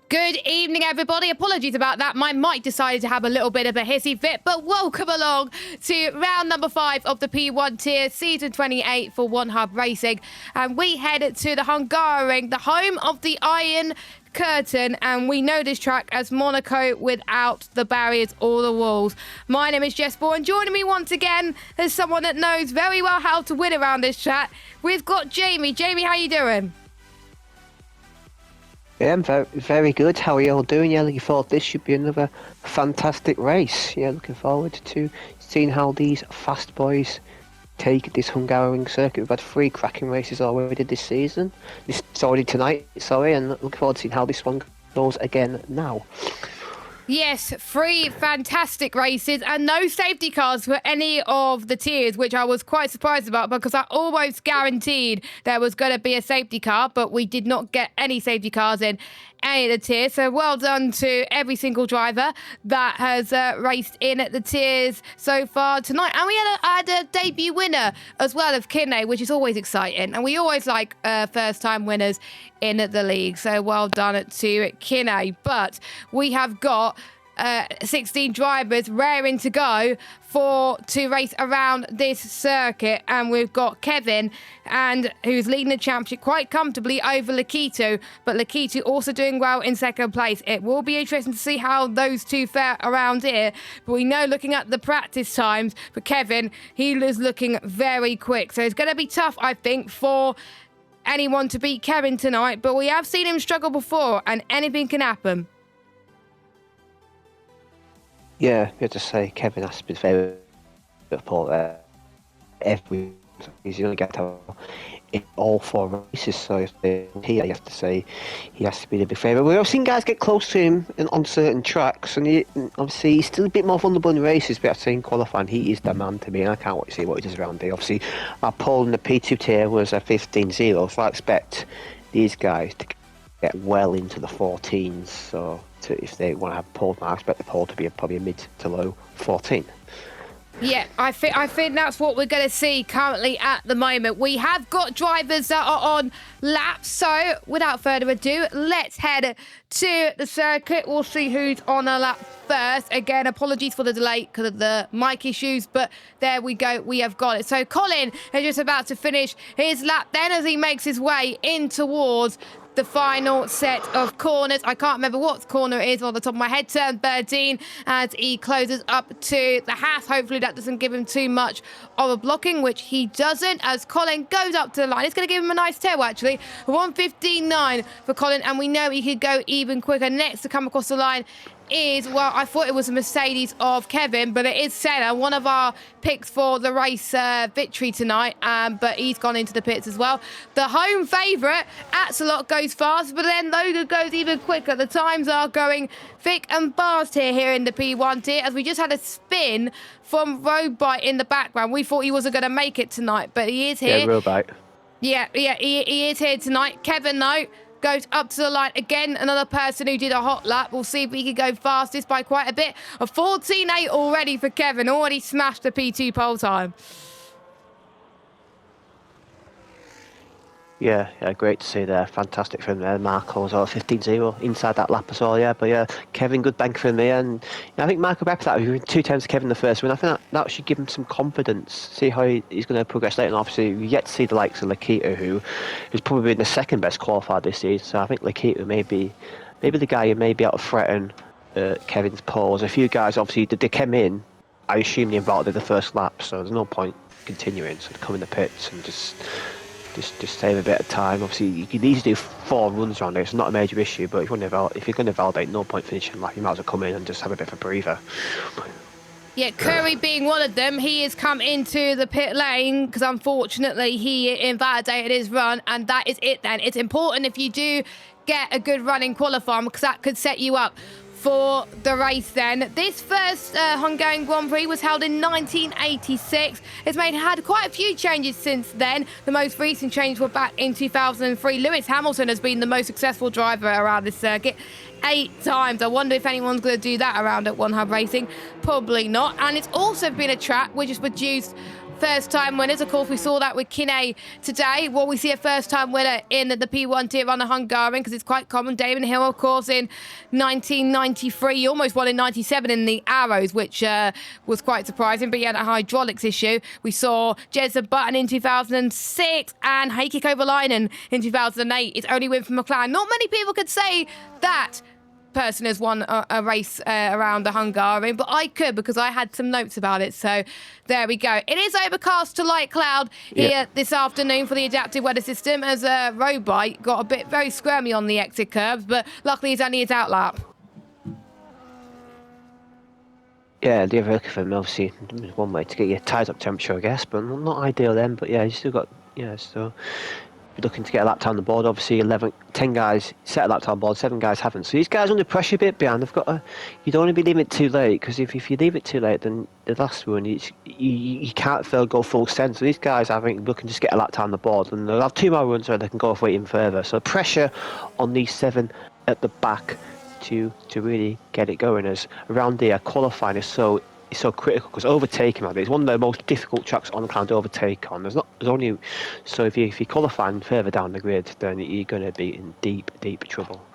Good evening, everybody. Apologies about that. My mic decided to have a little bit of a hissy fit, but welcome along to round number 5 of the P1 tier, season 28 for One Hub Racing. And we head to the Hungary, the home of the Iron Curtain, and we know this track as Monaco without the barriers or the walls. My name is Jess Bourne, and joining me once again is someone that knows very well how to win around this track. We've got Jamie. Jamie, how you doing? Yeah, I'm very good. How are you all doing? Yeah, looking forward. This should be another fantastic race. Yeah, looking forward to seeing how these fast boys take this Hungarian circuit. We've had 3 cracking races already this season. It's already tonight, and looking forward to seeing how this one goes again now. Yes, 3 fantastic races and no safety cars for any of the tiers, which I was quite surprised about because I almost guaranteed there was going to be a safety car, but we did not get any safety cars in any of the tiers. So well done to every single driver that has raced in at the tiers so far tonight. And we had a debut winner as well of Kinney, which is always exciting. And we always like first-time winners in the league. So well done to Kinney. But we have got 16 drivers raring to go to race around this circuit, and we've got Kevin who's leading the championship quite comfortably over Lakitu, but Lakitu also doing well in second place. It will be interesting to see how those two fare around here, but we know looking at the practice times for Kevin, he is looking very quick, so it's going to be tough, I think, for anyone to beat Kevin tonight, but we have seen him struggle before and anything can happen. Yeah, you have to say Kevin has been very support there. He's only got to in all 4 races, so if here you have to say he has to be the big favourite. We've seen guys get close to him on certain tracks, and obviously he's still a bit more vulnerable in races, but I've seen qualifying, he is the man to me, and I can't wait to see what he does around here. Obviously, our poll in the P2 tier was a 15-0, so I expect these guys to get well into the 14s, so if they want to have a poll, I expect the poll to be probably a mid to low 14. Yeah, I think that's what we're going to see currently at the moment. We have got drivers that are on laps, so without further ado, let's head to the circuit. We'll see who's on a lap first. Again, apologies for the delay because of the mic issues, but there we go, we have got it. So Colin is just about to finish his lap then as he makes his way in towards the final set of corners. I can't remember what corner it is on the top of my head. Turn 13 as he closes up to the Haas. Hopefully that doesn't give him too much of a blocking, which he doesn't, as Colin goes up to the line. It's going to give him a nice tail, actually. 1:15.9 for Colin, and we know he could go even quicker. Next to come across the line is, well, I thought it was a Mercedes of Kevin, but it is Senna, one of our picks for the race victory tonight, but he's gone into the pits as well. The home favourite, Axelot, goes fast, but then Logan goes even quicker. The times are going thick and fast here in the P1 tier, as we just had a spin from Roadbite in the background. We thought he wasn't going to make it tonight, but he is here. Yeah, Roadbite. Yeah, he is here tonight. Kevin, though, goes up to the line again. Another person who did a hot lap. We'll see if he can go fastest by quite a bit. A 14.8 already for Kevin. Already smashed the P2 pole time. Yeah, great to see there. Fantastic for him there. Marco was all 15-0 inside that lap as well, yeah. But yeah, Kevin, good bank for him there. And I think Marco Bepp, that was 2 times Kevin the first win. I think that should give him some confidence. See how he's going to progress later. And obviously, we yet to see the likes of Lakitu, who's probably been the second best qualified this season. So I think Lakitu may be the guy who may be able to threaten Kevin's poles. A few guys, obviously, they came in. I assume they involved in the first lap, so there's no point continuing. So they come in the pits and just save a bit of time. Obviously, you can easily do 4 runs around it. It's not a major issue, but if you're going to validate, no point finishing like you might as well come in and just have a bit of a breather. Yeah, Curry being one of them, he has come into the pit lane because unfortunately he invalidated his run, and that is it then. It's important if you do get a good run in qualifying because that could set you up for the race then. This first Hungarian Grand Prix was held in 1986. It's had quite a few changes since then. The most recent change were back in 2003. Lewis Hamilton has been the most successful driver around this circuit 8 times. I wonder if anyone's going to do that around at One Hub Racing. Probably not. And it's also been a track which is produced first-time winners. Of course, we saw that with Kine today. Will we see a first-time winner in the P1 tier on the Hungarian? Because it's quite common. Damon Hill, of course, in 1993. He almost won in 97 in the Arrows, which was quite surprising. But he had a hydraulics issue. We saw Jezza Button in 2006 and Heikki Kovalainen in 2008. It's only win from McLaren. Not many people could say that person has won a race around the Hungarian, but I could because I had some notes about it. So there we go. It is overcast to light cloud here this afternoon for the adaptive weather system, as road bike got a bit very squirmy on the exit curbs, but luckily it's only his outlap. Yeah, the other for him, obviously, there's one way to get your tyres up temperature, I guess, but not ideal then. But yeah, you still got, so looking to get a lap time on the board. Obviously 10 guys set a lap time on board, 7 guys haven't. So these guys are under pressure a bit behind. They've got you don't want to be leaving it too late, because if you leave it too late, then the last one you can't go full send. So these guys, I think, looking to just get a lap time on the board, and they'll have 2 more runs where they can go off even further. So pressure on these 7 at the back to really get it going, as around here qualifying is so critical, because overtaking it's one of the most difficult tracks on the ground to overtake on. There's only so if you qualify further down the grid, then you're going to be in deep trouble.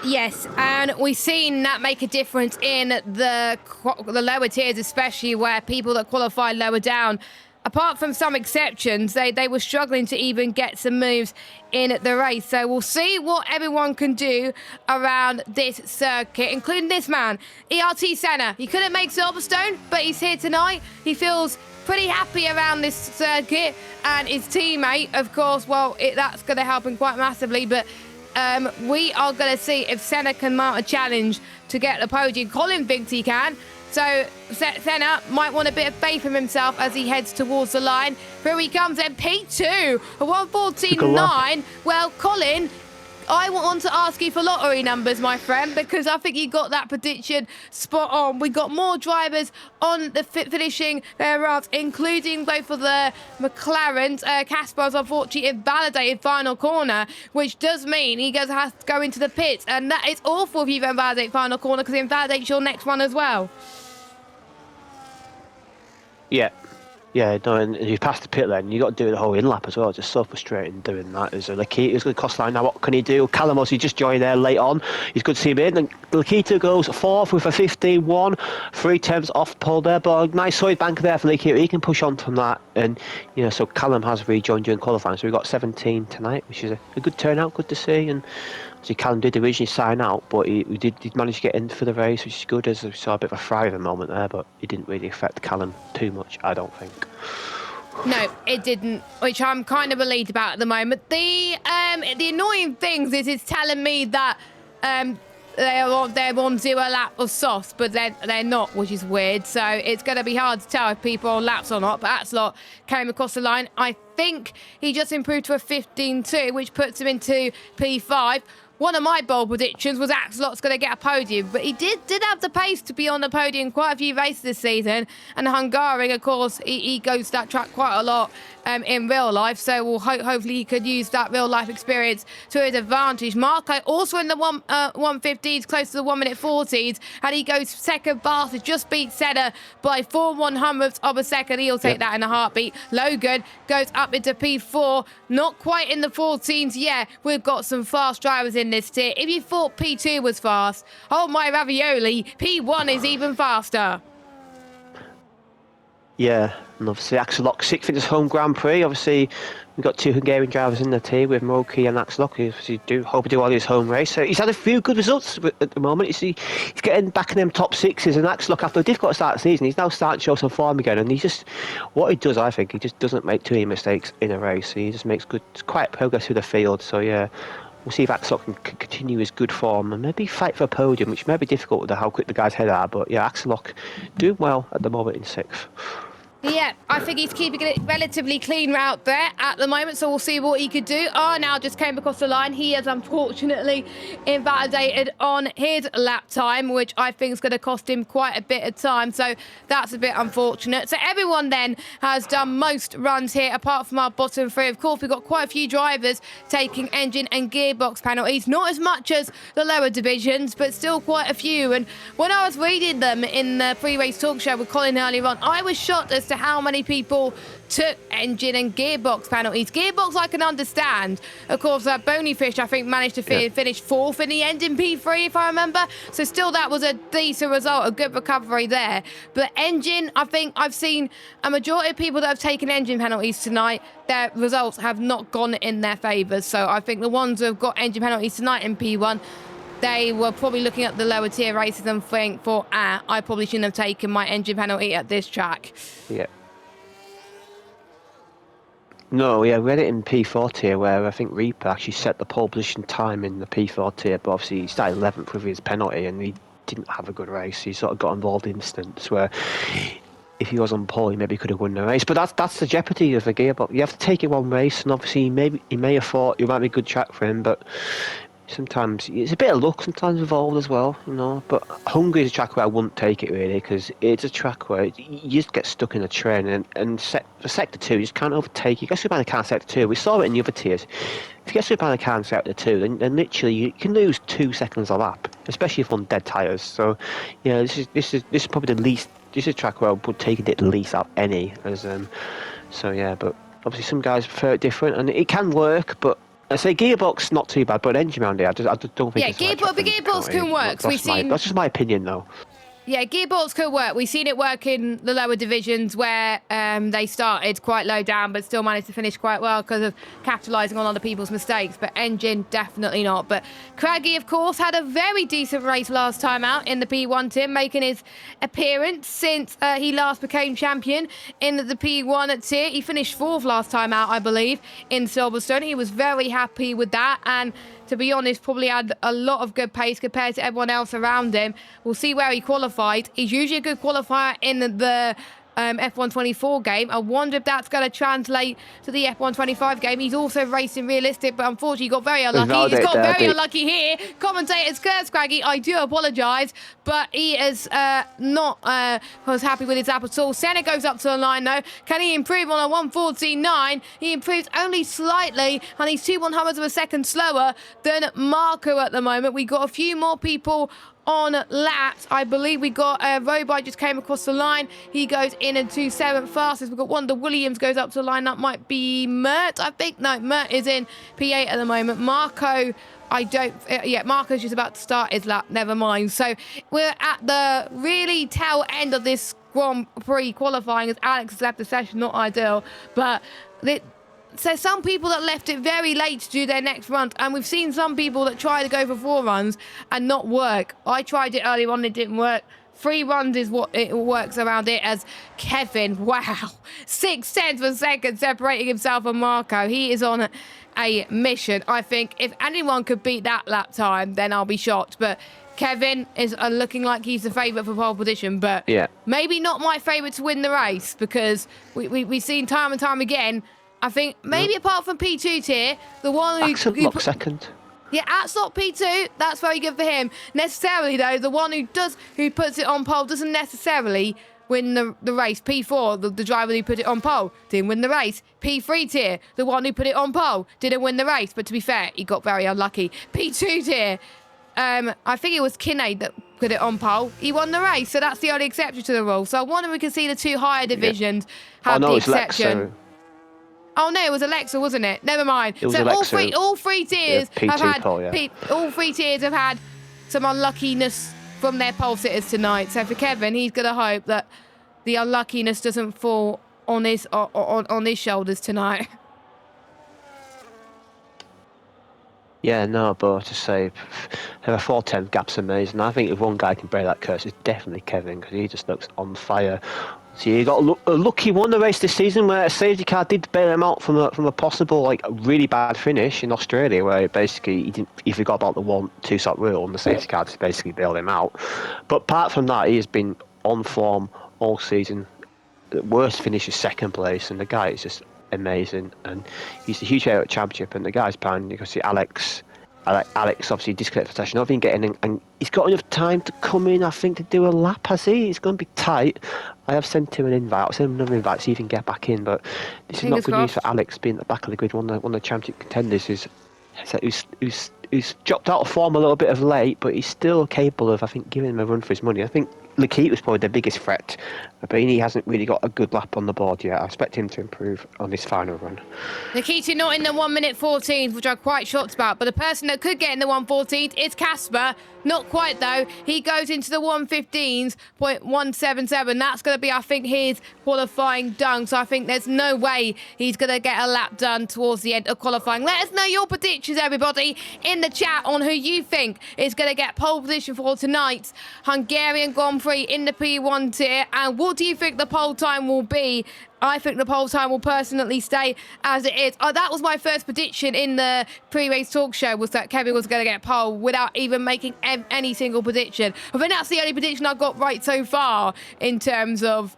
Yes, and we've seen that make a difference in the lower tiers, especially where people that qualify lower down, apart from some exceptions, they were struggling to even get some moves in the race. So we'll see what everyone can do around this circuit, including this man, ERT Senna. He couldn't make Silverstone, but he's here tonight. He feels pretty happy around this circuit, and his teammate, of course, well, that's going to help him quite massively. But we are going to see if Senna can mount a challenge to get the podium. Colin thinks he can. So Senna might want a bit of faith in himself as he heads towards the line. Here he comes in P2, a 1:14.9. Well, Colin, I want to ask you for lottery numbers, my friend, because I think you got that prediction spot on. We got more drivers on the finishing routes, including both of the McLarens. Casper's unfortunately invalidated final corner, which does mean he has to go into the pits, and that is awful if you invalidate final corner, because it invalidates your next one as well. Yeah, no, and you pass the pit lane, you got to do the whole in lap as well. It's just so frustrating doing that. There's a Lakita going to cost line now. What can he do? Callum he just joined there late on. He's good to see him in. And Lakita goes 4th with a 15.1, 3 tenths off pole there, but a nice solid bank there for Lakita. He can push on from that, and so Callum has rejoined during qualifying. So we got 17 tonight, which is a good turnout. Good to see. And obviously Callum did originally sign out, but he did manage to get in for the race, which is good, as we saw a bit of a Friday moment there, but it didn't really affect Callum too much, I don't think. No, it didn't, which I'm kind of relieved about at the moment. The annoying things is it's telling me that they're on 0 lap of softs, but they're not, which is weird. So it's going to be hard to tell if people are on laps or not. But Axelot came across the line. I think he just improved to a 15.2, which puts him into P5. One of my bold predictions was Axelot's going to get a podium, but he did have the pace to be on the podium quite a few races this season. And the Hungarian, of course, he goes to that track quite a lot in real life, so we'll hopefully he could use that real life experience to his advantage. Marco also in the 1:15s, close to the 1:40s, and he goes second fastest, just beat Senna by 4/100ths of a second. He'll take that in a heartbeat. Logan goes up into P4, not quite in the 14s yet. We've got some fast drivers in this tier. If you thought P2 was fast, hold my ravioli, P1 is even faster. Yeah, and obviously Axelot 6th in his home Grand Prix. Obviously, we've got 2 Hungarian drivers in the team with Moki and Axelot. He hope to do all his home race. So he's had a few good results at the moment. He's getting back in them top 6s, and Axelot, after a difficult start of the season, he's now starting to show some form again. And what he does, I think, he just doesn't make too many mistakes in a race. He just makes quiet progress through the field. So yeah, we'll see if Axelot can continue his good form and maybe fight for a podium, which may be difficult with how quick the guys' head are. But yeah, Axelot doing well at the moment in 6th. Yeah, I think he's keeping it relatively clean out there at the moment, so we'll see what he could do. Now just came across the line. He has unfortunately invalidated on his lap time, which I think is going to cost him quite a bit of time, so that's a bit unfortunate. So everyone then has done most runs here, apart from our bottom 3. Of course, we've got quite a few drivers taking engine and gearbox penalties, not as much as the lower divisions, but still quite a few. And when I was reading them in the pre-race talk show with Colin earlier on, I was shocked as to to how many people took engine and gearbox penalties. Gearbox I can understand. Of course, Bonyfish, I think, managed to finish 4th in the end in P3, if I remember. So still, that was a decent result, a good recovery there. But engine, I think I've seen a majority of people that have taken engine penalties tonight, their results have not gone in their favours. So I think the ones who have got engine penalties tonight in P1, they were probably looking at the lower tier races and thought, I probably shouldn't have taken my engine penalty at this track. Yeah. No, yeah, we had it in P4 tier where I think Reaper actually set the pole position time in the P4 tier, but obviously he started 11th with his penalty and he didn't have a good race. He sort of got involved in instances where if he was on pole, he maybe could have won the race. But that's the jeopardy of the gearbox. You have to take it one race, and obviously he may have thought it might be a good track for him, but sometimes it's a bit of luck sometimes involved as well, you know. But Hungary is a track where I wouldn't take it really, because it's a track where you just get stuck in a train, and for sector 2 you just can't overtake. You get stuck behind a car in sector 2. We saw it in the other tiers. If you get stuck behind a car in sector 2, then literally you can lose 2 seconds a lap, especially if on dead tyres. So yeah, this is probably the least. This is a track where I would take it the least out of any. So yeah, but obviously some guys prefer it different, and it can work, but I say gearbox not too bad, but engine round here, I just don't think. Yeah, gearbox can work. That's just my opinion, though. Yeah, gearbox could work. We've seen it work in the lower divisions where they started quite low down but still managed to finish quite well because of capitalising on other people's mistakes. But engine, definitely not. But Craggy, of course, had a very decent race last time out in the P1 tier, making his appearance since he last became champion in the P1 tier. He finished 4th last time out, I believe, in Silverstone. He was very happy with that, and to be honest, probably had a lot of good pace compared to everyone else around him. We'll see where he qualified. He's usually a good qualifier in the F124 game. I wonder if that's going to translate to the F125 game. He's also racing realistic, but unfortunately he got very unlucky. He's got very unlucky here. Commentator's curse, Craggy. I do apologise, but he is not was happy with his lap at all. Senna goes up to the line though. Can he improve on a 1:14.9? He improves only slightly, and he's 2/100ths of a second slower than Marco at the moment. We got a few more people on laps. I believe we got Robot just came across the line. He goes in and 2/7 fastest. We've got Wanda Williams goes up to the line. That might be Mert, I think. No, Mert is in P8 at the moment. Marco, Marco's just about to start his lap. Never mind. So we're at the really tail end of this Grand Prix qualifying as Alex has left the session. Not ideal, but so some people that left it very late to do their next run, and we've seen some people that try to go for 4 runs and not work. I tried it early on, it didn't work. 3 runs is what it works around it, as Kevin, wow, 6/10 of a second separating himself from Marco. He is on a mission. I think if anyone could beat that lap time, then I'll be shocked. But Kevin is looking like he's the favourite for pole position, but maybe not my favourite to win the race, because we've seen time and time again. I think maybe apart from P2 tier, the one who second. Yeah, at slot P2, that's very good for him. Necessarily though, the one who puts it on pole doesn't necessarily win the race. P4, the driver who put it on pole, didn't win the race. P3 tier, the one who put it on pole, didn't win the race. But to be fair, he got very unlucky. P2 tier, I think it was Kinnaid that put it on pole. He won the race, so that's the only exception to the rule. So I wonder if we can see the 2 higher divisions have the exception. Oh no, it was Alexa, wasn't it? Never mind. It was Alexa. all three tiers have had pole, all 3 tiers have had some unluckiness from their pole sitters tonight. So for Kevin, he's gonna hope that the unluckiness doesn't fall on his shoulders tonight. Yeah, no, but to say a 4:10 gap's amazing. I think if one guy can break that curse, it's definitely Kevin, because he just looks on fire. So you got a lucky one the race this season where a safety car did bail him out from a possible a really bad finish in Australia, where basically he forgot about the 1-2 stop rule and the safety car just basically bailed him out. But apart from that, he has been on form all season. The worst finish is 2nd place, and the guy is just amazing, and he's a huge hero at championship. And the guys behind, you can see Alex obviously disconnected for session. I think getting, and he's got enough time to come in, I think, to do a lap, has he? It's going to be tight. I have sent him an invite. I'll send him another invite to see if he can get back in. But this is not good news for Alex being at the back of the grid. One of the championship contenders who's dropped out of form a little bit of late, but he's still capable of, I think, giving him a run for his money. I think Lakeith was probably the biggest threat, but he hasn't really got a good lap on the board yet. I expect him to improve on his final run. Nikita not in the 1 minute 14th, which I'm quite shocked about. But the person that could get in the 1:14th is Casper. Not quite, though. He goes into the 1:15.177. That's going to be, I think, his qualifying done. So I think there's no way he's going to get a lap done towards the end of qualifying. Let us know your predictions, everybody, in the chat on who you think is going to get pole position for tonight's Hungarian Grand Prix in the P1 tier. And what do you think the pole time will be? I think the pole time will personally stay as it is. That was my first prediction in the pre-race talk show, was that Kevin was going to get pole without even making any single prediction. I think that's the only prediction I've got right so far in terms of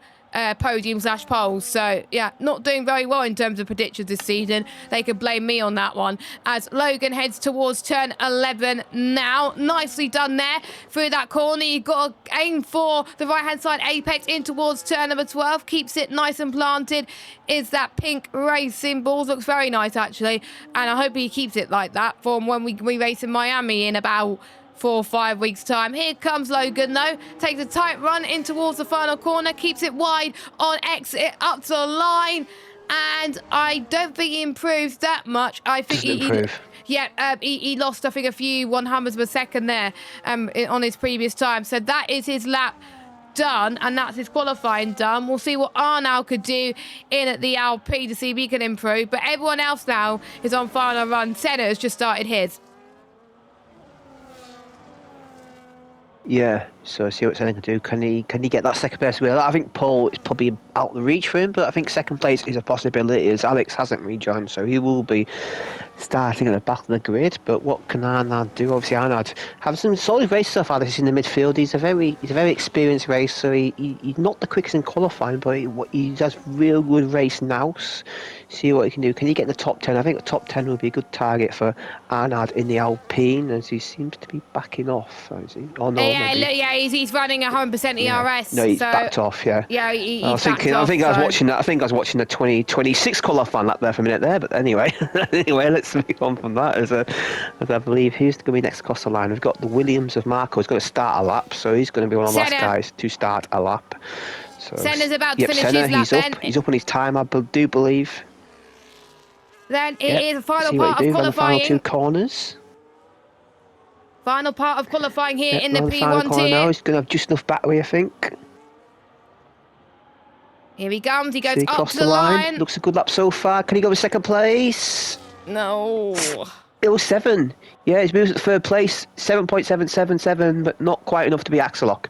podium/polls. So yeah, not doing very well in terms of predictions this season. They could blame me on that one. As Logan heads towards turn 11 now. Nicely done there through that corner. You've got to aim for the right hand side apex in towards turn number 12. Keeps it nice and planted. Is that pink race symbols. Looks very nice actually, and I hope he keeps it like that from when we race in Miami in about 4 or 5 weeks time. Here comes Logan though, takes a tight run in towards the final corner, keeps it wide on exit up to the line, and I don't think he improves that much. I think he lost I think a few 100ths of a second there on his previous time. So that is his lap done, and that's his qualifying done. We'll see what Arnold could do in at the LP to see if he can improve, but everyone else now is on final run. Senna has just started his. Yeah, so see what Senna can do. Can he get that second place wheel? I think pole is probably out of the reach for him, but I think second place is a possibility, as Alex hasn't rejoined, so he will be starting at the back of the grid. But what can Arnaud do? Obviously, Arnaud has some solid race so far. This is in the midfield. He's a very experienced racer. He's not the quickest in qualifying, but he does real good race now. See what he can do. Can he get in the top 10? I think the top 10 would be a good target for Arnaud in the Alpine, as he seems to be backing off. Is he? Oh no, yeah, he's running 100% ERS. No, he's so, backed off. Yeah. Yeah, I was watching that. I think I was watching the 2026 qualifying lap there for a minute there. But anyway, let's move on from that. As I believe who's going to be next across the line. We've got the Williams of Marco. He's going to start a lap, so he's going to be one of the last guys to start a lap. So Senna's about to finish Senna, his lap. He's up on his time, I do believe. Then it is the final part of qualifying. The final 2 corners. Final part of qualifying here in the P1 tier. Now he's going to have just enough battery, I think. Here he comes. He goes up to the line. Looks a good lap so far. Can he go to second place? No. It was 7. Yeah, he's moved to third place. 7.777, but not quite enough to be Axelock.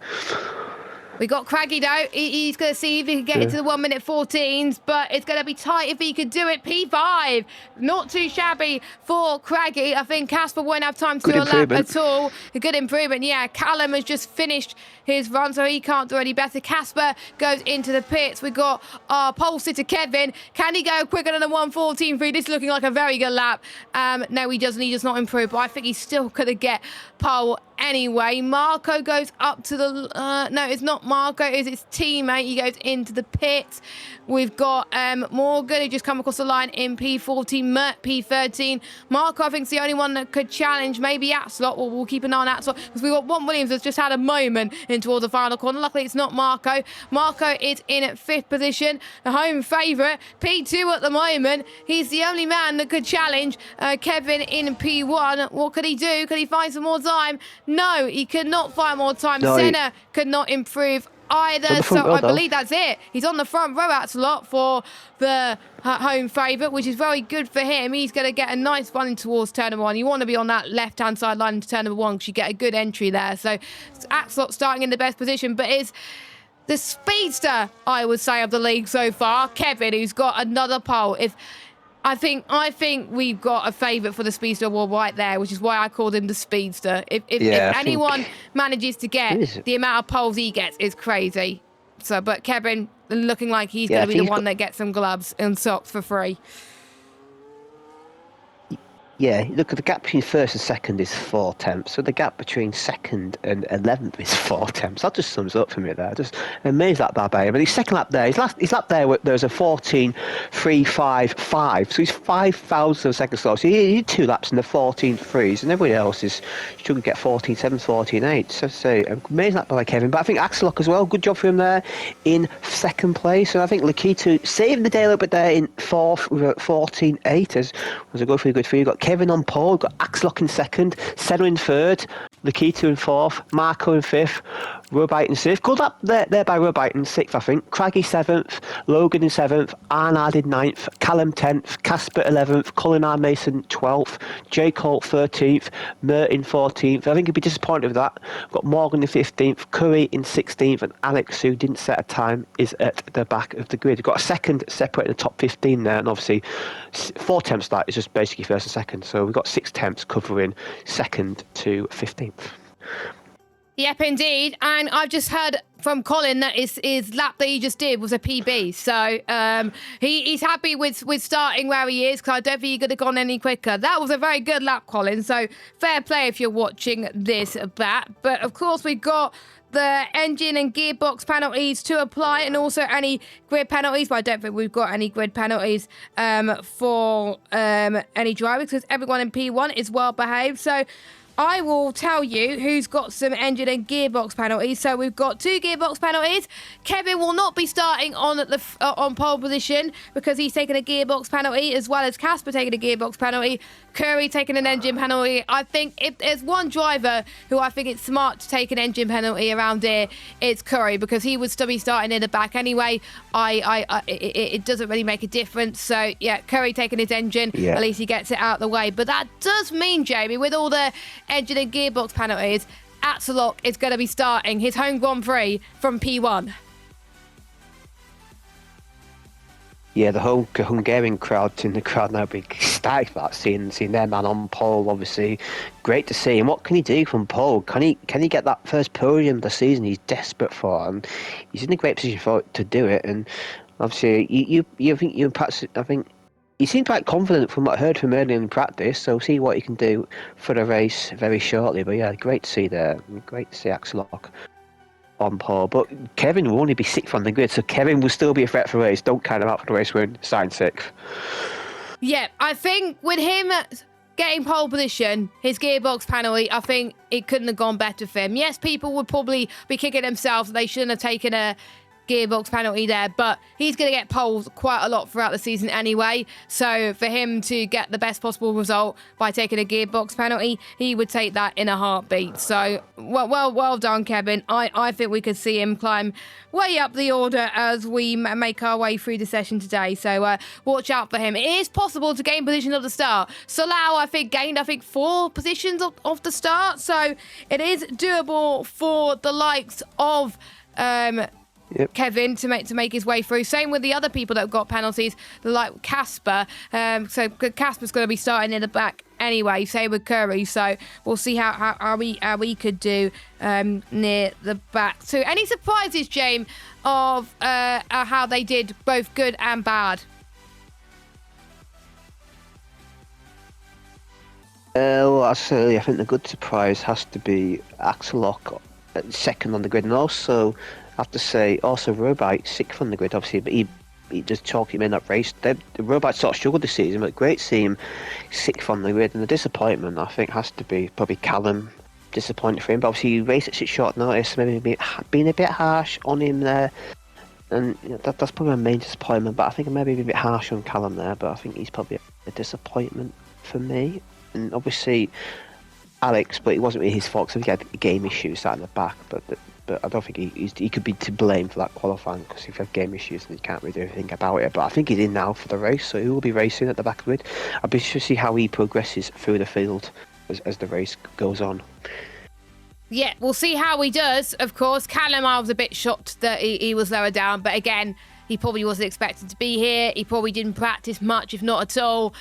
We got Craggy though. He's going to see if he can get into the 1 minute 14s, but it's going to be tight if he could do it. P5, not too shabby for Craggy. I think Casper won't have time to do a lap at all. A good improvement, yeah. Callum has just finished his run, so he can't do any better. Casper goes into the pits. We got our pole sitter Kevin. Can he go quicker than a 1:14.3? This is looking like a very good lap. No, he doesn't. He does not improve, but I think he's still going to get pole anyway. Marco goes up to the no, it's not Marco, it's his teammate. He goes into the pits. We've got Morgan, who just come across the line in P14, Mert P13. Marco, I think, is the only one that could challenge. Maybe Atslot. We'll keep an eye on Atslot, because we've got Juan Williams that's just had a moment in towards the final corner. Luckily, it's not Marco. Marco is in at 5th position, the home favourite. P2 at the moment. He's the only man that could challenge Kevin in P1. What could he do? Could he find some more time? No, he could not find more time. No, Senna could not improve either, so I believe that's it. He's on the front row at slot for the home favourite, which is very good for him. He's going to get a nice run in towards turn number 1. You want to be on that left-hand side line into turn number 1 because you get a good entry there. So Axlot starting in the best position, but is the speedster, I would say, of the league so far, Kevin, who's got another pole. I think we've got a favourite for the Speedster Award right there, which is why I called him the Speedster. If anyone manages to get the amount of poles he gets, is crazy. So, but Kevin looking like he's going to be the one that gets some gloves and socks for free. Yeah, look, the gap between first and second is 4 tenths. So the gap between second and 11th is 4 tenths. That just sums up for me there. Just amazed at Barbarian. But his second lap there, his lap there, there's a 14.355. So he's 5,000 seconds slow. So he did 2 laps in the 14.3s, and everybody else is struggling to get 14.7, 14.8. So amazing lap by Kevin. But I think Axelok as well, good job for him there in second place. And I think Lakitu saving the day a little bit there in fourth with a 14.8 as I go through the good for you. Got Kevin on pole, got Axelok in second, Senna in third, Lakitu in fourth, Marco in fifth, Robite in sixth. Good up there by Robite in sixth, I think. Craggy seventh, Logan in seventh, Arnard in ninth, Callum 10th, Casper 11th, Colin R. Mason 12th, J. Colt 13th, Mert in 14th. I think he'd be disappointed with that. Got Morgan in 15th, Curry in 16th, and Alex, who didn't set a time, is at the back of the grid. Got a second separate in the top 15 there, and obviously 4 tenths that is just basically first and second. So we've got 6 tenths covering second to 15th. Yep, indeed. And I've just heard from Colin that his lap that he just did was a PB. So he's happy with starting where he is, because I don't think he could have gone any quicker. That was a very good lap, Colin. So fair play if you're watching this back. But of course, we've got the engine and gearbox penalties to apply, and also any grid penalties, but I don't think we've got any grid penalties for any drivers, because everyone in P1 is well behaved. So I will tell you who's got some engine and gearbox penalties. So we've got 2 gearbox penalties. Kevin will not be starting on on pole position because he's taken a gearbox penalty, as well as Casper taking a gearbox penalty, Curry taking an engine penalty. I think if there's one driver who I think it's smart to take an engine penalty around here, it's Curry, because he would still be starting in the back anyway. It doesn't really make a difference. So yeah, Curry taking his engine, at least he gets it out of the way. But that does mean, Jamie, with all the engine and gearbox penalties, Axelok is going to be starting his home Grand Prix from P1. Yeah, the whole Hungarian crowd in the crowd now being ecstatic for that, seeing their man on pole. Obviously, great to see. And what can he do from pole? Can he get that first podium of the season he's desperate for? And he's in a great position to do it. And obviously, I think he seemed quite confident from what I heard from earlier in practice. So see what he can do for the race very shortly. But yeah, great to see there. Great to see Axelok on pole. But Kevin will only be 6th on the grid, so Kevin will still be a threat for the race. Don't count him out for the race win. Starting 6th. Yeah, I think with him getting pole position, his gearbox penalty, I think it couldn't have gone better for him. Yes, people would probably be kicking themselves. They shouldn't have taken a gearbox penalty there, but he's going to get poles quite a lot throughout the season anyway. So for him to get the best possible result by taking a gearbox penalty, he would take that in a heartbeat. So well done, Kevin. I think we could see him climb way up the order as we make our way through the session today. So watch out for him. It is possible to gain position at the start. Salau, I think, gained 4 positions off the start. So it is doable for the likes of Kevin to make his way through. Same with the other people that have got penalties, like Casper. So Casper's going to be starting in the back anyway. Same with Curry. So we'll see how we could do near the back. So any surprises, James, of how they did both good and bad? Well, I think the good surprise has to be Axelok second on the grid, and also I have to say, also Robite 6th on the grid, obviously, but he just chalked him in that race. The Robite sort of struggled this season, but great to see him 6th on the grid. And the disappointment, I think, has to be probably Callum. Disappointed for him, but obviously he raced at such short notice, maybe being a bit harsh on him there. And that's probably my main disappointment, but I think I maybe a bit harsh on Callum there, but I think he's probably a disappointment for me. And obviously Alex, but it wasn't really his fault, because he had game issues out in the back, but I don't think he could be to blame for that qualifying, because if you have game issues, then you can't really do anything about it. But I think he's in now for the race, so he will be racing at the back of it. I'll be interested to see how he progresses through the field as the race goes on. Yeah, we'll see how he does, of course. Callum, I was a bit shocked that he was lower down, but again, he probably wasn't expected to be here. He probably didn't practice much, if not at all,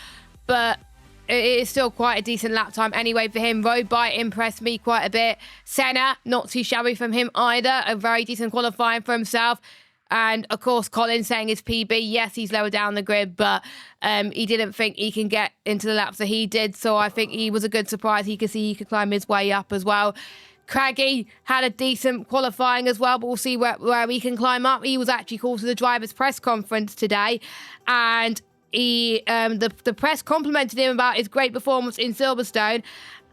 but it is still quite a decent lap time anyway for him. Roadbite impressed me quite a bit. Senna, not too shabby from him either. A very decent qualifying for himself. And of course, Colin saying his PB, yes, he's lower down the grid, but he didn't think he can get into the laps that he did. So I think he was a good surprise. He could see he could climb his way up as well. Craggy had a decent qualifying as well, but we'll see where he can climb up. He was actually called to the drivers' press conference today, and the press complimented him about his great performance in Silverstone.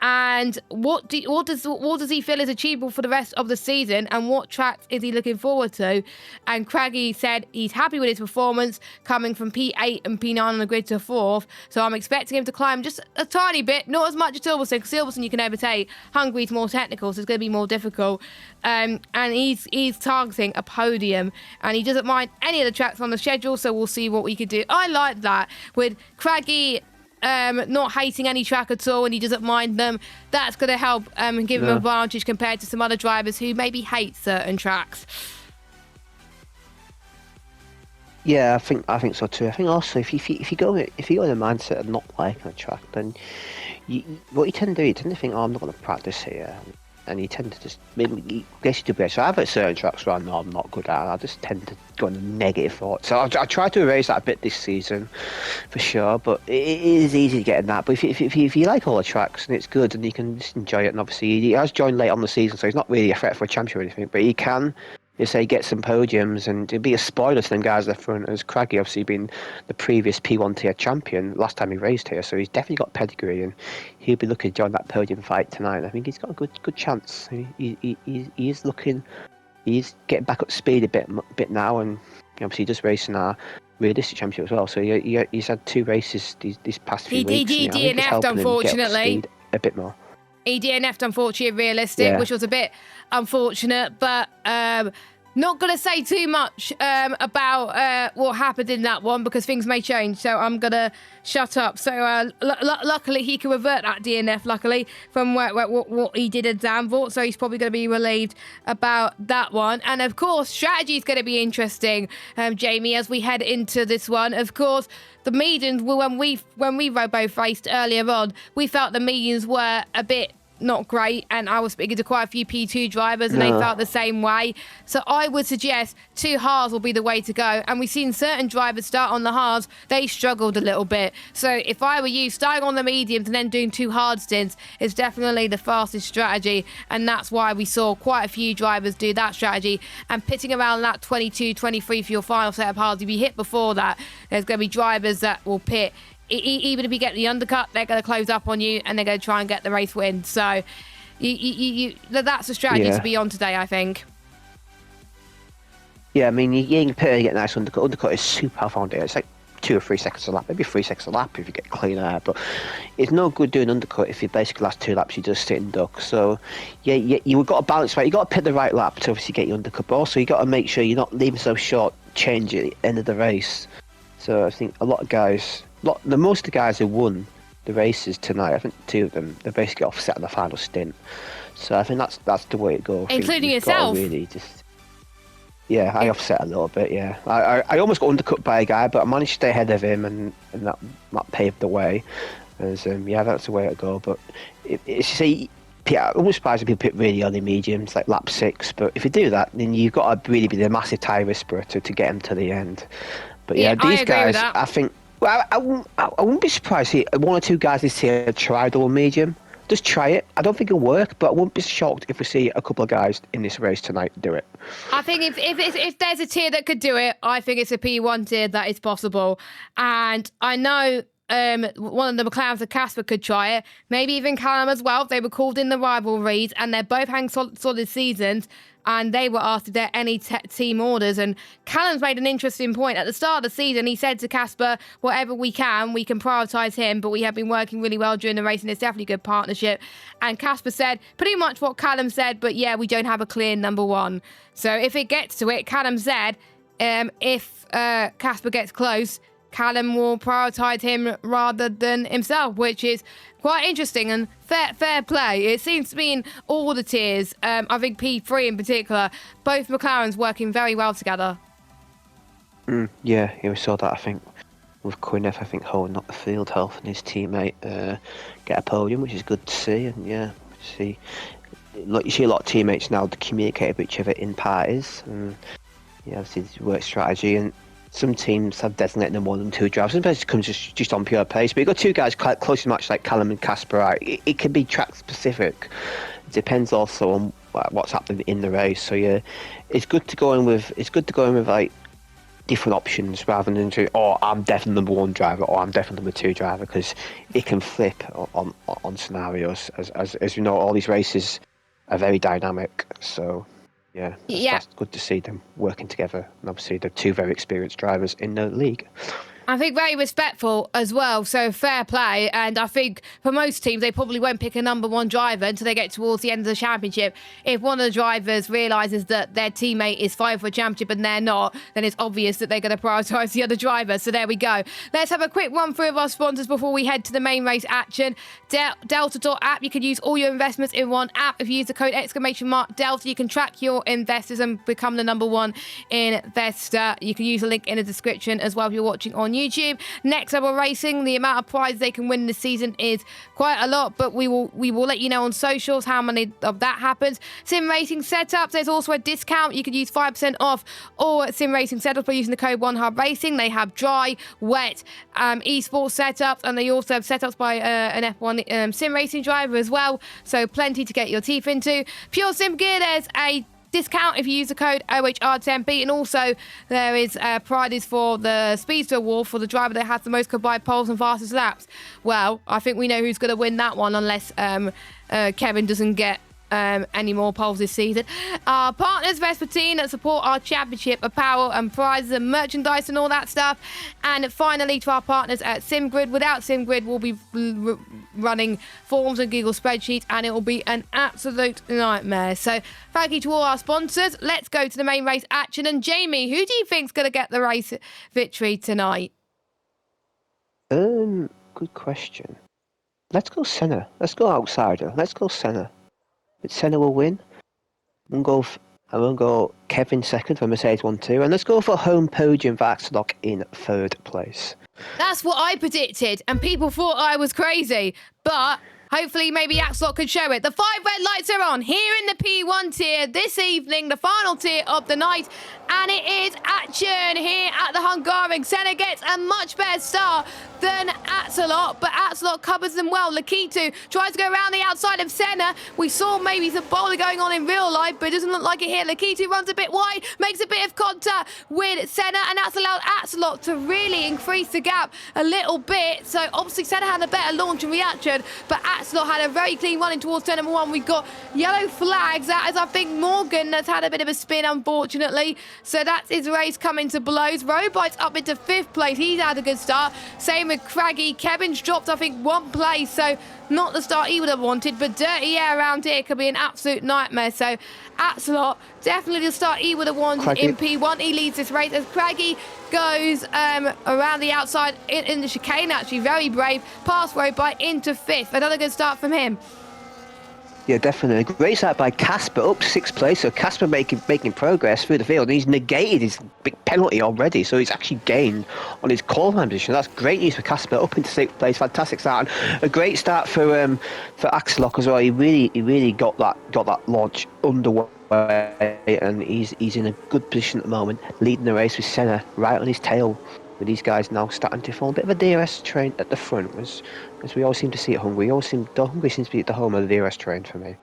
And what does he feel is achievable for the rest of the season, and what tracks is he looking forward to? And Craggy said he's happy with his performance, coming from P8 and P9 on the grid to 4th. So I'm expecting him to climb just a tiny bit, not as much as Silverstone, because Silverstone you can overtake. Hungary's more technical, so it's going to be more difficult. And he's targeting a podium, and he doesn't mind any of the tracks on the schedule. So we'll see what we can do. I like that with Craggy. Not hating any track at all, and he doesn't mind them. That's going to help give him an advantage compared to some other drivers who maybe hate certain tracks. Yeah, I think so too. I think also if you go in a mindset of not liking a track, then what you tend to do, you tend to think, oh, I'm not going to practice here. And you tend to just maybe guess you do so I've at certain tracks where I know I'm not good at. I just tend to go on a negative thought. So I try to erase that a bit this season, for sure. But it is easy to get in that. But if you like all the tracks and it's good and you can just enjoy it, and obviously he has joined late on the season, so he's not really a threat for a championship or anything. But he can, you say, get some podiums, and it'd be a spoiler to them guys at the front. As Craggy obviously been the previous P1 tier champion last time he raced here, so he's definitely got pedigree, and he'll be looking to join that podium fight tonight. I think he's got a good chance. He is looking, he's getting back up to speed a bit now, and obviously he does race in our realistic championship as well. So he's had 2 races these past few weeks. He DNF'd, unfortunately. A bit more. He DNF'd, unfortunately, realistic, which was a bit unfortunate, but not going to say too much about what happened in that one, because things may change, so I'm going to shut up. So luckily, he can revert that DNF, luckily, from what he did at Zandvoort, so he's probably going to be relieved about that one. And, of course, strategy is going to be interesting, Jamie, as we head into this one. Of course, the medians, when we both raced earlier on, we felt the medians were a bit not great, and I was speaking to quite a few P2 drivers and they felt the same way. So I would suggest 2 hards will be the way to go, and we've seen certain drivers start on the hards, they struggled a little bit. So if I were you, starting on the mediums and then doing 2 hard stints is definitely the fastest strategy, and that's why we saw quite a few drivers do that strategy, and pitting around that 22, 23 for your final set of hards. If you hit before that, there's going to be drivers that will pit. Even if you get the undercut, they're going to close up on you and they're going to try and get the race win. So that's a strategy to be on today, I think. Yeah, I mean, you can get a nice undercut. Undercut is super found here. It's like 2 or 3 seconds a lap, maybe 3 seconds a lap if you get clean air. But it's no good doing undercut if you basically last 2 laps you just sit and duck. So yeah, you've got to balance right. You got to pick the right lap to obviously get your undercut, but also you got to make sure you're not leaving so short change at the end of the race. So I think a lot of guys. Most of the guys who won the races tonight, I think 2 of them, they're basically offset on the final stint. So I think that's the way it goes. Including yourself. Really just, I offset a little bit. Yeah, I almost got undercut by a guy, but I managed to stay ahead of him, and that paved the way. As that's the way it go. But it's I'm almost surprised if people pick really early mediums like lap 6. But if you do that, then you've got to really be the massive tyre whisperer to get them to the end. But these guys, I think. Well, I wouldn't be surprised if 1 or 2 guys this year try double medium. Just try it. I don't think it'll work, but I wouldn't be shocked if we see a couple of guys in this race tonight do it. I think if there's a tier that could do it, I think it's a P1 tier that is possible. And I know one of the McLarens of Casper could try it. Maybe even Callum as well. They were called in the rivalries, and they're both having solid seasons. And they were asked if there are any team orders. And Callum's made an interesting point. At the start of the season, he said to Casper, whatever we can prioritise him, but we have been working really well during the race, and it's definitely a good partnership. And Casper said pretty much what Callum said, but we don't have a clear number 1. So if it gets to it, Callum said, if Casper gets close, Callum will prioritise him rather than himself, which is quite interesting and fair play. It seems to be in all the tiers. I think P3 in particular, both McLarens working very well together. Yeah, we saw that, I think, with Quinneth, I think, holding up the field health and his teammate get a podium, which is good to see. And you see a lot of teammates now to communicate with each other in parties. And Yeah, obviously it's work strategy, and some teams have designated no more than 2 drivers. Sometimes it comes just on pure pace. But you've got 2 guys quite close to match like Callum and Casper. Right? It can be track specific. It depends also on what's happening in the race. So yeah, it's good to go in with like different options rather than say, oh, I'm definitely number 1 driver or I'm definitely number 2 driver, because it can flip on scenarios. As you know, all these races are very dynamic. So yeah, Yeah. that's good to see them working together. And obviously, they're 2 very experienced drivers in the league. I think very respectful as well, so fair play. And I think for most teams, they probably won't pick a number 1 driver until they get towards the end of the championship. If one of the drivers realises that their teammate is fighting for a championship and they're not, then it's obvious that they're going to prioritise the other driver. So there we go. Let's have a quick run through of our sponsors before we head to the main race action. Delta.app, you can use all your investments in one app. If you use the code !Delta, you can track your investors and become the number 1 investor. You can use the link in the description as well if you're watching on YouTube. Next Level Racing, the amount of prizes they can win this season is quite a lot, but we will let you know on socials how many of that happens. Sim Racing Setups, there's also a discount. You can use 5% off all Sim Racing Setups by using the code OneHubRacing. They have dry, wet, esports setups, and they also have setups by an F1 sim racing driver as well, so plenty to get your teeth into. Pure Sim Gear, there's a discount if you use the code OHR10B, and also there is prizes for the Speedster Award for the driver that has the most combined poles and fastest laps. Well, I think we know who's going to win that one, unless Kevin doesn't get any more poles this season. Our partners, Vespertine, that support our championship apparel and prizes and merchandise and all that stuff. And finally, to our partners at SimGrid. Without SimGrid, we'll be running forms and Google spreadsheets, and it will be an absolute nightmare. So thank you to all our sponsors. Let's go to the main race action. And Jamie, who do you think's going to get the race victory tonight? Good question. Let's go Senna. Let's go outsider. Let's go Senna. Senna will win. I'm going to go Kevin second for Mercedes 1-2. And let's go for home podium for Axelock in 3rd place. That's what I predicted, and people thought I was crazy. But hopefully maybe Axelock could show it. The 5 red lights are on here in the P1 tier this evening, the final tier of the night. And it is action here at the Hungarian. Senna gets a much better start than Axelock, but Axelock covers them well. Lakitu tries to go around the outside of Senna. We saw maybe some bowling going on in real life, but it doesn't look like it here. Lakitu runs a bit wide, makes a bit of contact with Senna, and that's allowed Axelock to really increase the gap a little bit. So obviously Senna had a better launch and reaction, but Axelock had a very clean run in towards turn number 1. We've got yellow flags. That is, I think, Morgan that's had a bit of a spin, unfortunately. So that's his race coming to blows. Robite's up into 5th place. He's had a good start. Same with Craggy. Kevin's dropped, I think, 1 place. So not the start he would have wanted, but dirty air around here could be an absolute nightmare. So Axelock, definitely the start he would have wanted. Craggy in P1. He leads this race as Craggy goes around the outside in the chicane, actually very brave. Past Robite into 5th. Another good start from him. Yeah, definitely. Great start by Casper, up to 6th place. So Casper making progress through the field. And he's negated his big penalty already, so he's actually gained on his qualifying position. That's great news for Casper, up into 6th place. Fantastic start. And a great start for Axelock as well. He really got that launch underway, and he's in a good position at the moment, leading the race with Senna right on his tail. With these guys now starting to form a bit of a DRS train at the front, as we always seem to see at Hungary. Hungary seems to be at the home of the DRS train for me.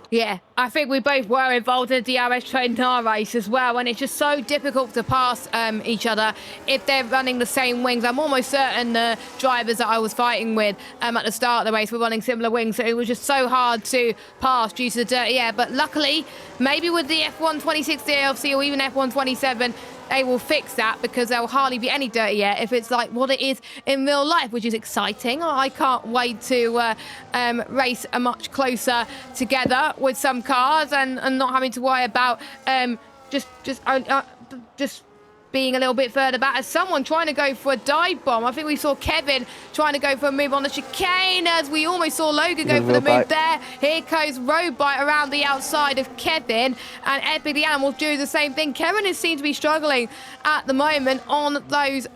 Yeah, I think we both were involved in the DRS train in our race as well, and it's just so difficult to pass each other if they're running the same wings. I'm almost certain the drivers that I was fighting with at the start of the race were running similar wings, so it was just so hard to pass due to the dirty air. But luckily, maybe with the F1 26 DLC or even F1 27, they will fix that, because there will hardly be any dirty air if it's like what it is in real life, which is exciting. I can't wait to race a much closer together with some cars and not having to worry about just being a little bit further back. As someone trying to go for a dive bomb. I think we saw Kevin trying to go for a move on the chicane, as we almost saw Logan go for the move there. Here goes Robite around the outside of Kevin, and Epic the Animals do the same thing. Kevin has seemed to be struggling at the moment on those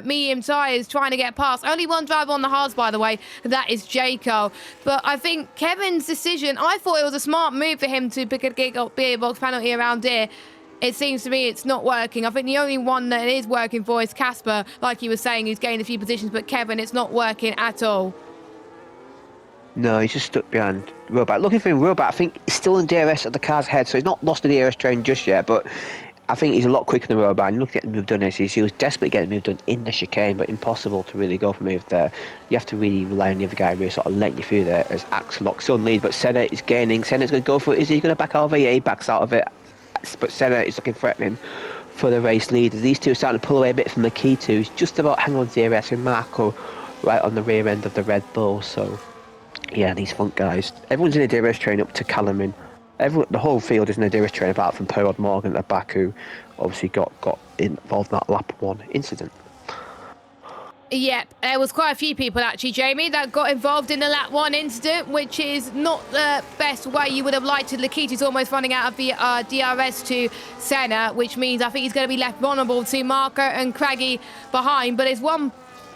medium tyres, trying to get past. Only one driver on the hards, by the way, that is Jaco. But I think Kevin's decision, I thought it was a smart move for him to pick a gearbox penalty around here. it seems to me it's not working. I think the only one that is working for is Casper, like he was saying, who's gained a few positions, but Kevin, it's not working at all. No, he's just stuck behind Robot. Looking for him, Robot, I think he's still in DRS at the car's head, so he's not lost the DRS train just yet, but I think he's a lot quicker than Robot. And look at the move done. He was desperate getting the move done in the chicane, but impossible to really go for a move there. You have to really rely on the other guy really sort of letting you through there as Axellock's still in lead, but Senna is gaining. Senna's going to go for it. Is he going to back out of it? Yeah, he backs out of it. But Senna is looking threatening for the race lead. These two are starting to pull away a bit from the key two. He's just about hanging on to DRS with Marco right on the rear end of the Red Bull, so... Yeah, these front guys. Everyone's in a DRS train up to Callum. The whole field is in a DRS train apart from Perrod Morgan at the back, who obviously got involved in that lap 1 incident. Yep, there was quite a few people actually, Jamie, that got involved in the lap 1 incident, which is not the best way you would have liked it. Lakita's almost running out of the DRS to Senna, which means I think he's going to be left vulnerable to Marco and Craggy behind. But there's one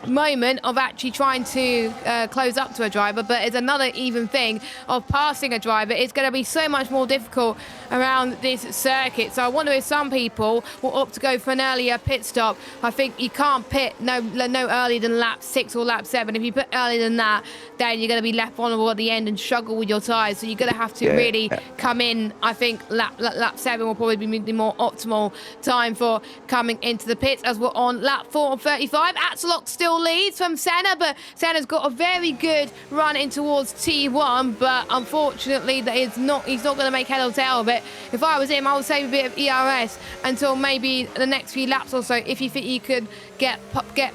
moment of actually trying to close up to a driver, but it's another even thing of passing a driver. It's going to be so much more difficult around this circuit, so I wonder if some people will opt to go for an earlier pit stop. I think you can't pit no earlier than lap 6 or lap 7. If you put earlier than that, then you're going to be left vulnerable at the end and struggle with your tyres, so you're going to have to really come in. I think lap 7 will probably be the more optimal time for coming into the pits, as we're on lap 4 and 35. Axellock still leads from Senna, but Senna's got a very good run in towards T1, but unfortunately he's not going to make head or tail of it. If I was him, I would save a bit of ERS until maybe the next few laps or so, if you think you could get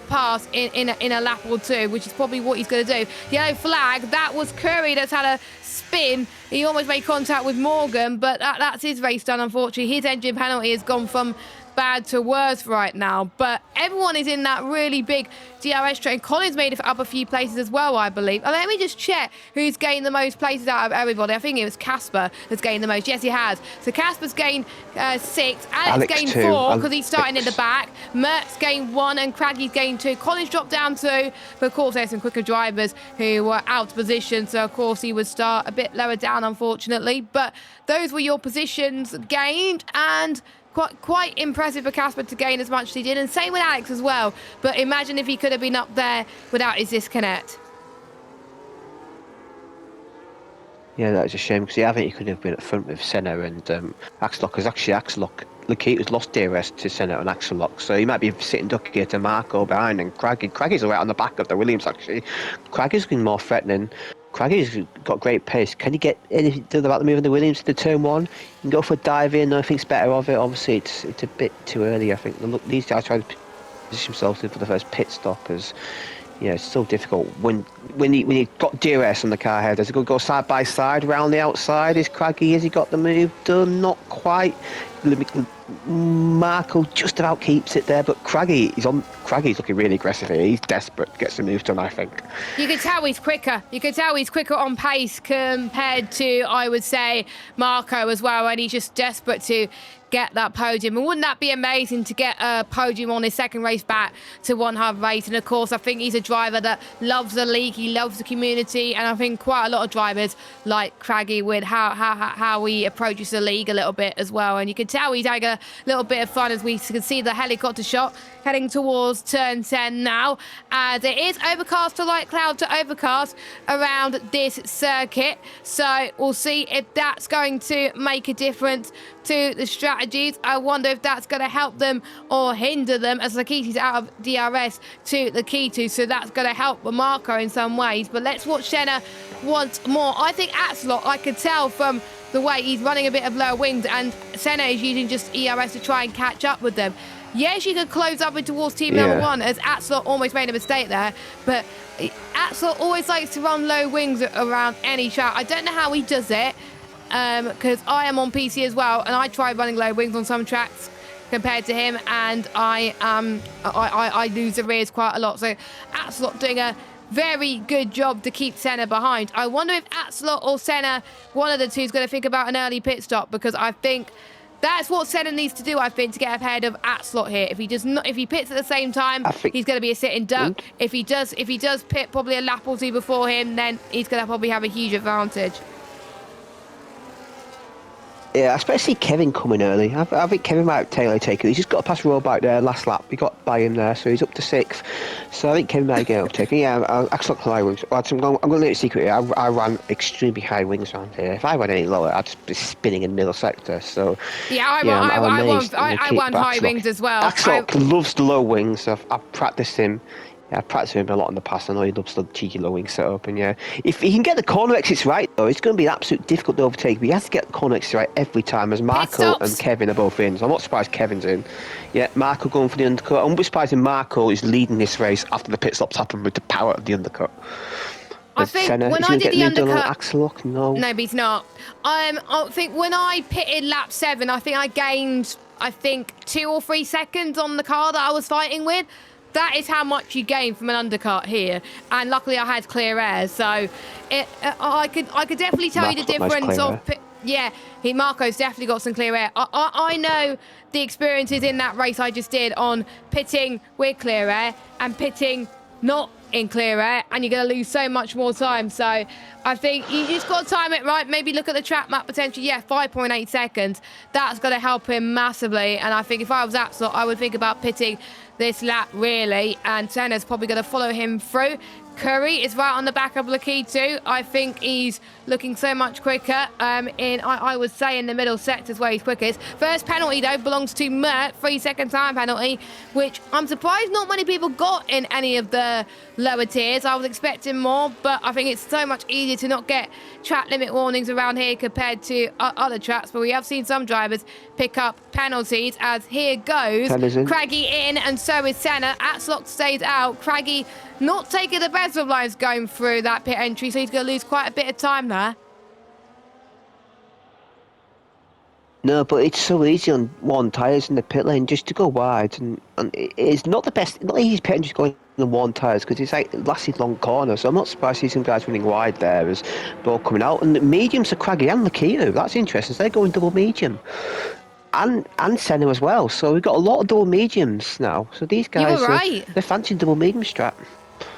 past in a lap or two, which is probably what he's going to do. Yellow flag, that was Curry that's had a spin. He almost made contact with Morgan, but that's his race done, unfortunately. His engine penalty has gone from bad to worse right now, but everyone is in that really big DRS train. Colin's made it up a few places as well, I believe. And let me just check who's gained the most places out of everybody. I think it was Casper that's gained the most. Yes, he has. So Casper's gained 6. Alex gained 4 because he's starting in the back. Merck's gained 1 and Craggy's gained 2. Colin's dropped down 2, but of course there's some quicker drivers who were out of position, so of course he would start a bit lower down, unfortunately. But those were your positions gained, and quite impressive for Casper to gain as much as he did, and same with Alex as well. But imagine if he could have been up there without his disconnect. Yeah, that was a shame, because I think he could have been at front with Senna and Axellock, because actually Lakita's lost DRS to Senna and Axellock, so he might be sitting duck here to Marco behind, and Craggy's right on the back of the Williams actually. Craggy's been more threatening. Craggy's got great pace. Can you get anything done about the moving the Williams to turn 1? You can go for a dive in. I think it's better of it. Obviously, it's a bit too early. I think these guys trying to position themselves in for the first pit stop. As yeah, it's still difficult when you got DRS on the car head. Does it go side by side around the outside? Is Craggy? Has he got the move done? Not quite. Marco just about keeps it there, but Craggy's looking really aggressive here. He's desperate to get some moves done, I think. You can tell he's quicker. You can tell he's quicker on pace compared to, I would say, Marco as well, and he's just desperate to get that podium. And wouldn't that be amazing to get a podium on his second race back to 100 race? And of course, I think he's a driver that loves the league, he loves the community, and I think quite a lot of drivers like Craggy with how he approaches the league a little bit as well. And you can tell he's having a little bit of fun, as we can see the helicopter shot heading towards turn 10 now, as it is overcast to light cloud to overcast around this circuit. So we'll see if that's going to make a difference to the strategies. I wonder if that's going to help them or hinder them, as Lakita's out of DRS to Lakita, so that's going to help Marco in some ways. But let's watch Senna once more. I think Axellock, I could tell from the way he's running a bit of lower wings, and Senna is using just ERS to try and catch up with them. Yes, you could close up towards team number 1, as Axellock almost made a mistake there, but Axellock always likes to run low wings around any track. I don't know how he does it, because I am on PC as well, and I try running low wings on some tracks compared to him, and I lose the rears quite a lot. So Axellock doing a very good job to keep Senna behind. I wonder if Axellock or Senna, one of the two, is going to think about an early pit stop, because I think that's what Senna needs to do, I think, to get ahead of Axellock here. If he pits at the same time, he's going to be a sitting duck. If he does pit probably a lap or two before him, then he's going to probably have a huge advantage. Yeah, I especially Kevin coming early. I think Kevin might take it. He's just got to pass Rollback there last lap. We got by him there, so he's up to 6th. So I think Kevin might get overtaken. Yeah, I look high wings. I'm going to let you secret here. I ran extremely high wings around here. If I ran any lower, I'd just be spinning in the middle sector. So Yeah, I'm amazed. I won high wings as well. Axel loves the low wings. I've practiced him. Yeah, I've practiced with him a lot in the past. I know he loves the cheeky low wing setup. And yeah, if he can get the corner exits right, though, it's going to be absolutely difficult to overtake. But he has to get the corner exits right every time, as Marco and Kevin are both in. So I'm not surprised Kevin's in. Yeah, Marco going for the undercut. I won't be surprised if Marco is leading this race after the pit stops happen with the power of the undercut. I think when I did the undercut, Axel, no, but he's not. I think when I pitted lap 7, I think I gained 2 or 3 seconds on the car that I was fighting with. That is how much you gain from an undercut here, and luckily I had clear air, so I could definitely tell you the difference of. Yeah, Marco's definitely got some clear air. I know the experiences in that race I just did on pitting with clear air and pitting not in clear air, and you're going to lose so much more time. So I think you just got to time it right. Maybe look at the track map potentially. Yeah, 5.8 seconds. That's going to help him massively. And I think if I was Axel, I would think about pitting this lap really, and Senna's probably going to follow him through. Curry is right on the back of Lucky too. I think he's looking so much quicker. I would say in the middle sectors where he's quickest. First penalty though belongs to Mert, 3-second time penalty, which I'm surprised not many people got in any of the lower tiers. I was expecting more, but I think it's so much easier to not get track limit warnings around here compared to other tracks. But we have seen some drivers pick up penalties, as here goes Craggy in, and so is Senna. Axlock stays out. Craggy not taking the best of lines going through that pit entry, so he's going to lose quite a bit of time there. No, but it's so easy on one tyres in the pit lane just to go wide, and it's not the best, not easy pit entries going on one tyres because it's like lasted long corner. So I'm not surprised to see some guys running wide there as ball coming out, and the mediums are Craggy and Lakino. That's interesting. So they're going double medium. And Senna as well. So we've got a lot of double mediums now. So these guys, they're fancying double medium strat.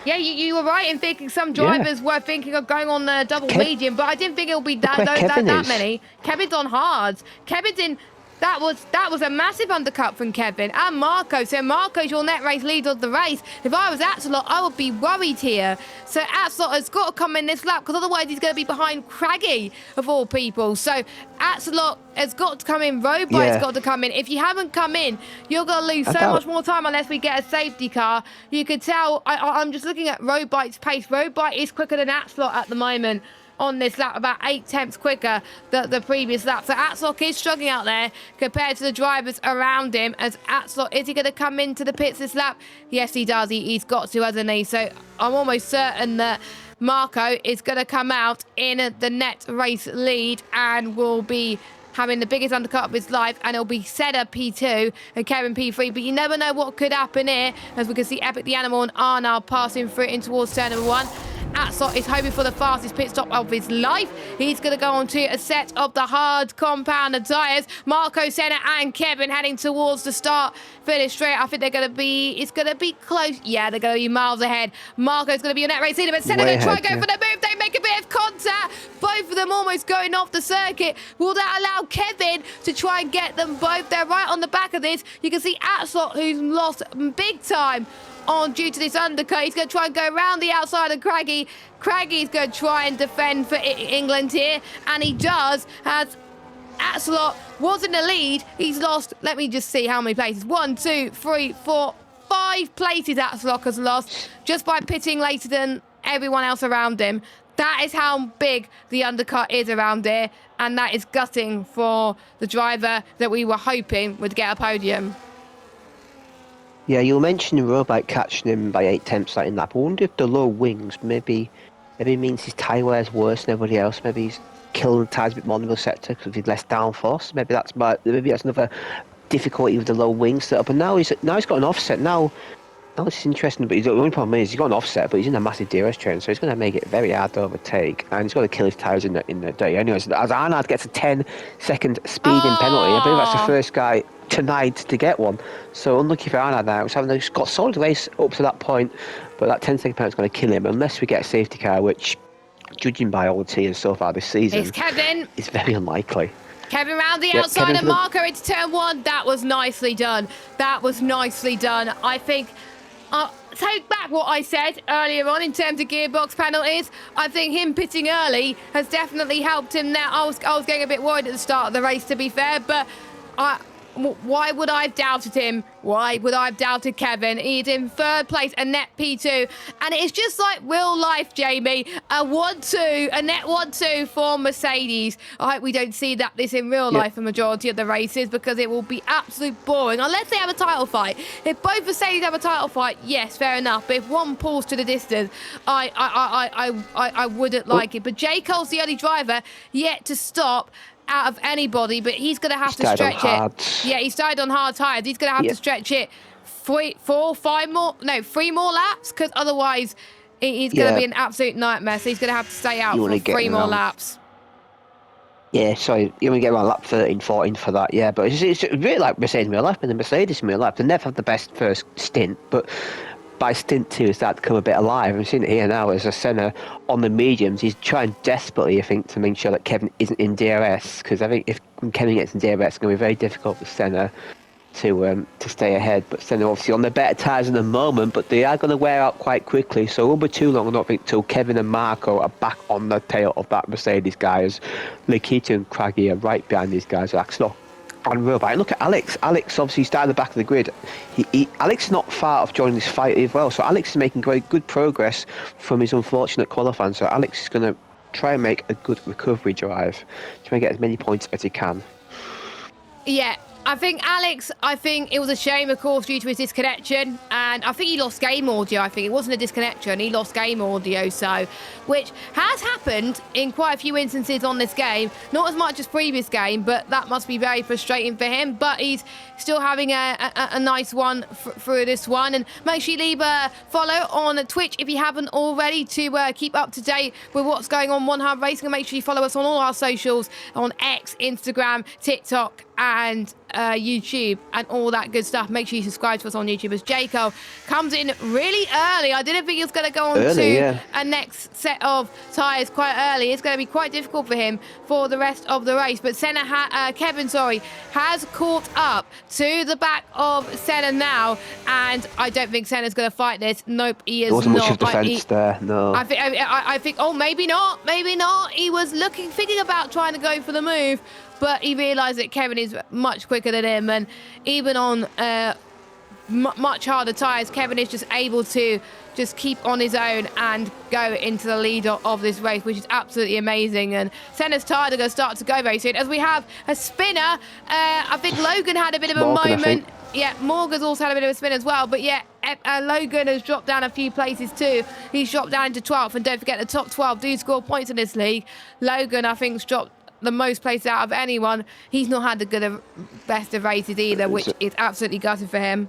Yeah, you were right in thinking some drivers were thinking of going on the double medium, but I didn't think it'll be that many. Kevin's on hards. Kevin's in. That was a massive undercut from Kevin and Marco. So Marco's your net race leader of the race. If I was Axelot, I would be worried here. So Axelot has got to come in this lap, because otherwise he's going to be behind Craggy of all people. So Axelot has got to come in. Roadbite's got to come in. If you haven't come in, you're going to lose so much more time unless we get a safety car. You could tell. I'm just looking at Roadbite's pace. Roadbite is quicker than Axelot at the moment on this lap, about 8 tenths quicker than the previous lap. So Axlock is struggling out there compared to the drivers around him. As Axlock, is he going to come into the pits this lap? Yes, he does. He's got to, hasn't he? So I'm almost certain that Marco is going to come out in the net race lead and will be having the biggest undercut of his life, and it'll be Senna P2 and Kevin P3. But you never know what could happen here, as we can see Epic the Animal and Arnold passing through in towards turn number 1. Axel is hoping for the fastest pit stop of his life. He's going to go on to a set of the hard compound tyres. Marco, Senna and Kevin heading towards the start finish straight. I think it's going to be close. Yeah, they're going to be miles ahead. Marco's going to be your net race leader, but Senna going to try and go for the move. They make a bit of contact. Both of them almost going off the circuit. Will that allow Kevin to try and get them both? They're right on the back of this. You can see Axel, who's lost big time due to this undercut. He's going to try and go around the outside of Craggy. Craggy's going to try and defend for England here, and he does, as Axelot was in the lead. He's lost, let me just see how many places. 1, 2, 3, 4, 5 places Axelot has lost just by pitting later than everyone else around him. That is how big the undercut is around here, and that is gutting for the driver that we were hoping would get a podium. Yeah, you mentioned Roadbike catching him by 8 tenths in that. I wonder if the low wings maybe means his tyre wear's worse than everybody else. Maybe he's killing the tyres a bit more in the middle sector because he's less downforce. Maybe that's another difficulty with the low wing setup. And now he's got an offset. Now this is interesting, but the only problem is he's got an offset, but he's in a massive DRS train, so he's going to make it very hard to overtake, and he's got to kill his tyres in the day. Anyways, as Arnold gets a 10-second speeding penalty, I believe that's the first guy tonight to get one. So unlucky for Arnold now. He's got a solid race up to that point, but that 10-second penalty is going to kill him unless we get a safety car, which, judging by all the tiers so far this season, it's Kevin. It's very unlikely. Kevin round the Yep, outside Kevin's and Marco into turn 1. That was nicely done. That was nicely done. I think, take back what I said earlier on in terms of gearbox penalties. I think him pitting early has definitely helped him now. I was getting a bit worried at the start of the race, to be fair, but why would I have doubted him? Why would I have doubted Kevin? He's in 3rd place, a net P2. And it's just like real life, Jamie. A 1-2, a net 1-2 for Mercedes. I hope we don't see this in real life for majority of the races, because it will be absolute boring unless they have a title fight. If both Mercedes have a title fight, yes, fair enough. But if one pulls to the distance, I wouldn't like it. But J. Cole's the only driver yet to stop out of anybody, but he's going to have to stretch it. Yeah, he started on hard tyres. He's going to have to stretch it 3 more laps, because otherwise he's going to be an absolute nightmare. So he's going to have to stay out for 3 more laps. Yeah, sorry, you only get around lap 13, 14 for that, yeah. But it's really like Mercedes in real life, and the Mercedes in real life, they never have the best first stint, but by stint 2, it's started to come a bit alive. I've seen it here now as a Senna on the mediums. He's trying desperately, I think, to make sure that Kevin isn't in DRS, because I think if Kevin gets in DRS, it's going to be very difficult for Senna to stay ahead. But Senna obviously on the better tyres in the moment, but they are going to wear out quite quickly, so it won't be too long, I don't think, till Kevin and Marco are back on the tail of that Mercedes guys. Nikita and Craggy are right behind these guys. That's not unreal. But look at Alex. Alex obviously started at the back of the grid. Alex is not far off joining this fight as well. So Alex is making very good progress from his unfortunate qualifying. So Alex is going to try and make a good recovery drive, try and get as many points as he can. Yeah. I think Alex, it was a shame, of course, due to his disconnection. And I think he lost game audio. I think it wasn't a disconnection. He lost game audio. So, which has happened in quite a few instances on this game. Not as much as previous game, but that must be very frustrating for him. But he's still having a nice one through this one. And make sure you leave a follow on Twitch if you haven't already, to keep up to date with what's going on One Hub Racing. And make sure you follow us on all our socials, on X, Instagram, TikTok, and YouTube, and all that good stuff. Make sure you subscribe to us on YouTube, as Jaco comes in really early. I didn't think he was going to go on a next set of tyres quite early. It's going to be quite difficult for him for the rest of the race. But Kevin has caught up to the back of Senna now, and I don't think Senna's going to fight this. Nope, he is not. There wasn't much of defence there, no. I think, maybe not. He was thinking about trying to go for the move, but he realised that Kevin is much quicker than him, and even on much harder tyres, Kevin is just able to just keep on his own and go into the lead of this race, which is absolutely amazing. And Senna's tyres are going to start to go very soon, as we have a spinner. I think Logan had a bit of a moment. Yeah, Morgan's also had a bit of a spin as well. But yeah, Logan has dropped down a few places too. He's dropped down into 12th, and don't forget the top 12 do score points in this league. Logan, I think, has dropped the most places out of anyone. He's not had the best of races either, which is absolutely gutting for him.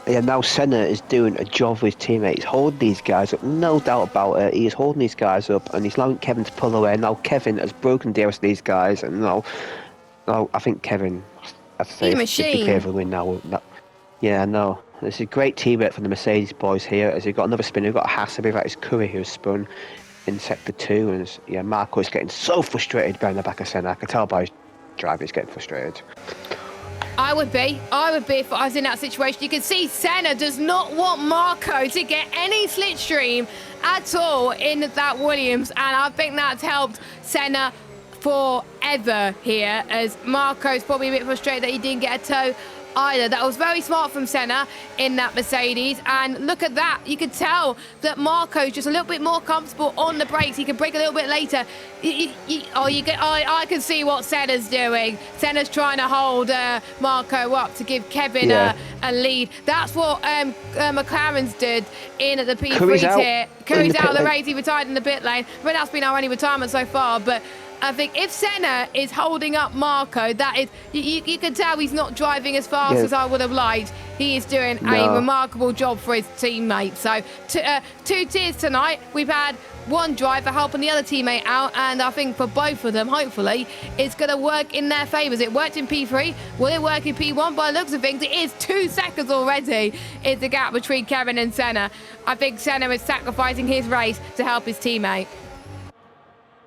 Yeah, now Senna is doing a job with his teammates, holding these guys up, no doubt about it. He is holding these guys up, and he's allowing Kevin to pull away. Now Kevin has broken deals with these guys, and now I think Kevin, I'd say, is 50k for the win now. Yeah, no. This is a great teammate from the Mercedes boys here, as we've got another spinner. We've got Hassaby, that is Curry, who's spun in sector 2, and yeah, Marco is getting so frustrated behind the back of Senna. I can tell by his drive he's getting frustrated. I would be if I was in that situation. You can see Senna does not want Marco to get any slipstream at all in that Williams, and I think that's helped Senna forever here, as Marco's probably a bit frustrated that he didn't get a toe either. That was very smart from Senna in that Mercedes, and look at that. You could tell that Marco's just a little bit more comfortable on the brakes. He can brake a little bit later. I can see what Senna's doing. Senna's trying to hold Marco up to give Kevin a lead. That's what McLaren's did in the P3 tier. Curry's out of the race. He retired in the pit lane. But that's been our only retirement so far. But I think if Senna is holding up Marco, that is, you can tell he's not driving as fast as I would have liked. He is doing a remarkable job for his teammate. So 2 tiers tonight. We've had one driver helping the other teammate out, and I think for both of them, hopefully, it's going to work in their favours. It worked in P3. Will it work in P1? By the looks of things, it is 2 seconds already is the gap between Kevin and Senna. I think Senna is sacrificing his race to help his teammate.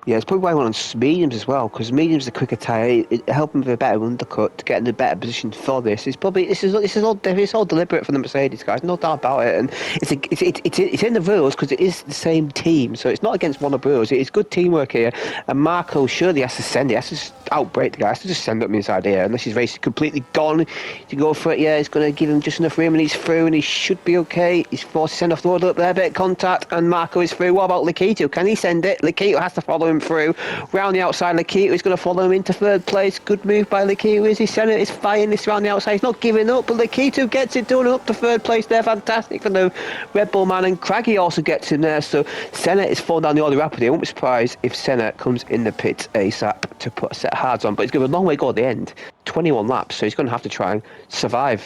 Yeah, it's probably why I went on mediums as well, because mediums are quicker tyre. It helped him with a better undercut to get in a better position for this. It's all deliberate for the Mercedes guys, no doubt about it. And it's in the rules because it is the same team, so it's not against one of the rules. It's good teamwork here. And Marco surely has to send it. He has to just outbrake the guy. He has to just send up inside here, unless his race is completely gone. To go for it, yeah, it's going to give him just enough room, and he's through, and he should be okay. He's forced to send off the road up there, bit of contact, and Marco is through. What about Likito? Can he send it? Likito has to follow him through. Round the outside, Likito is going to follow him into third place. Good move by Likito. Is he Senna is firing this round the outside. He's not giving up, but Likito gets it done up to third place there. Fantastic for the Red Bull man, and Craggy also gets in there. So Senna is falling down the order rapidly. I won't be surprised if Senna comes in the pits ASAP to put a set of hards on, but he's going to have a long way to go at the end. 21 laps, so he's going to have to try and survive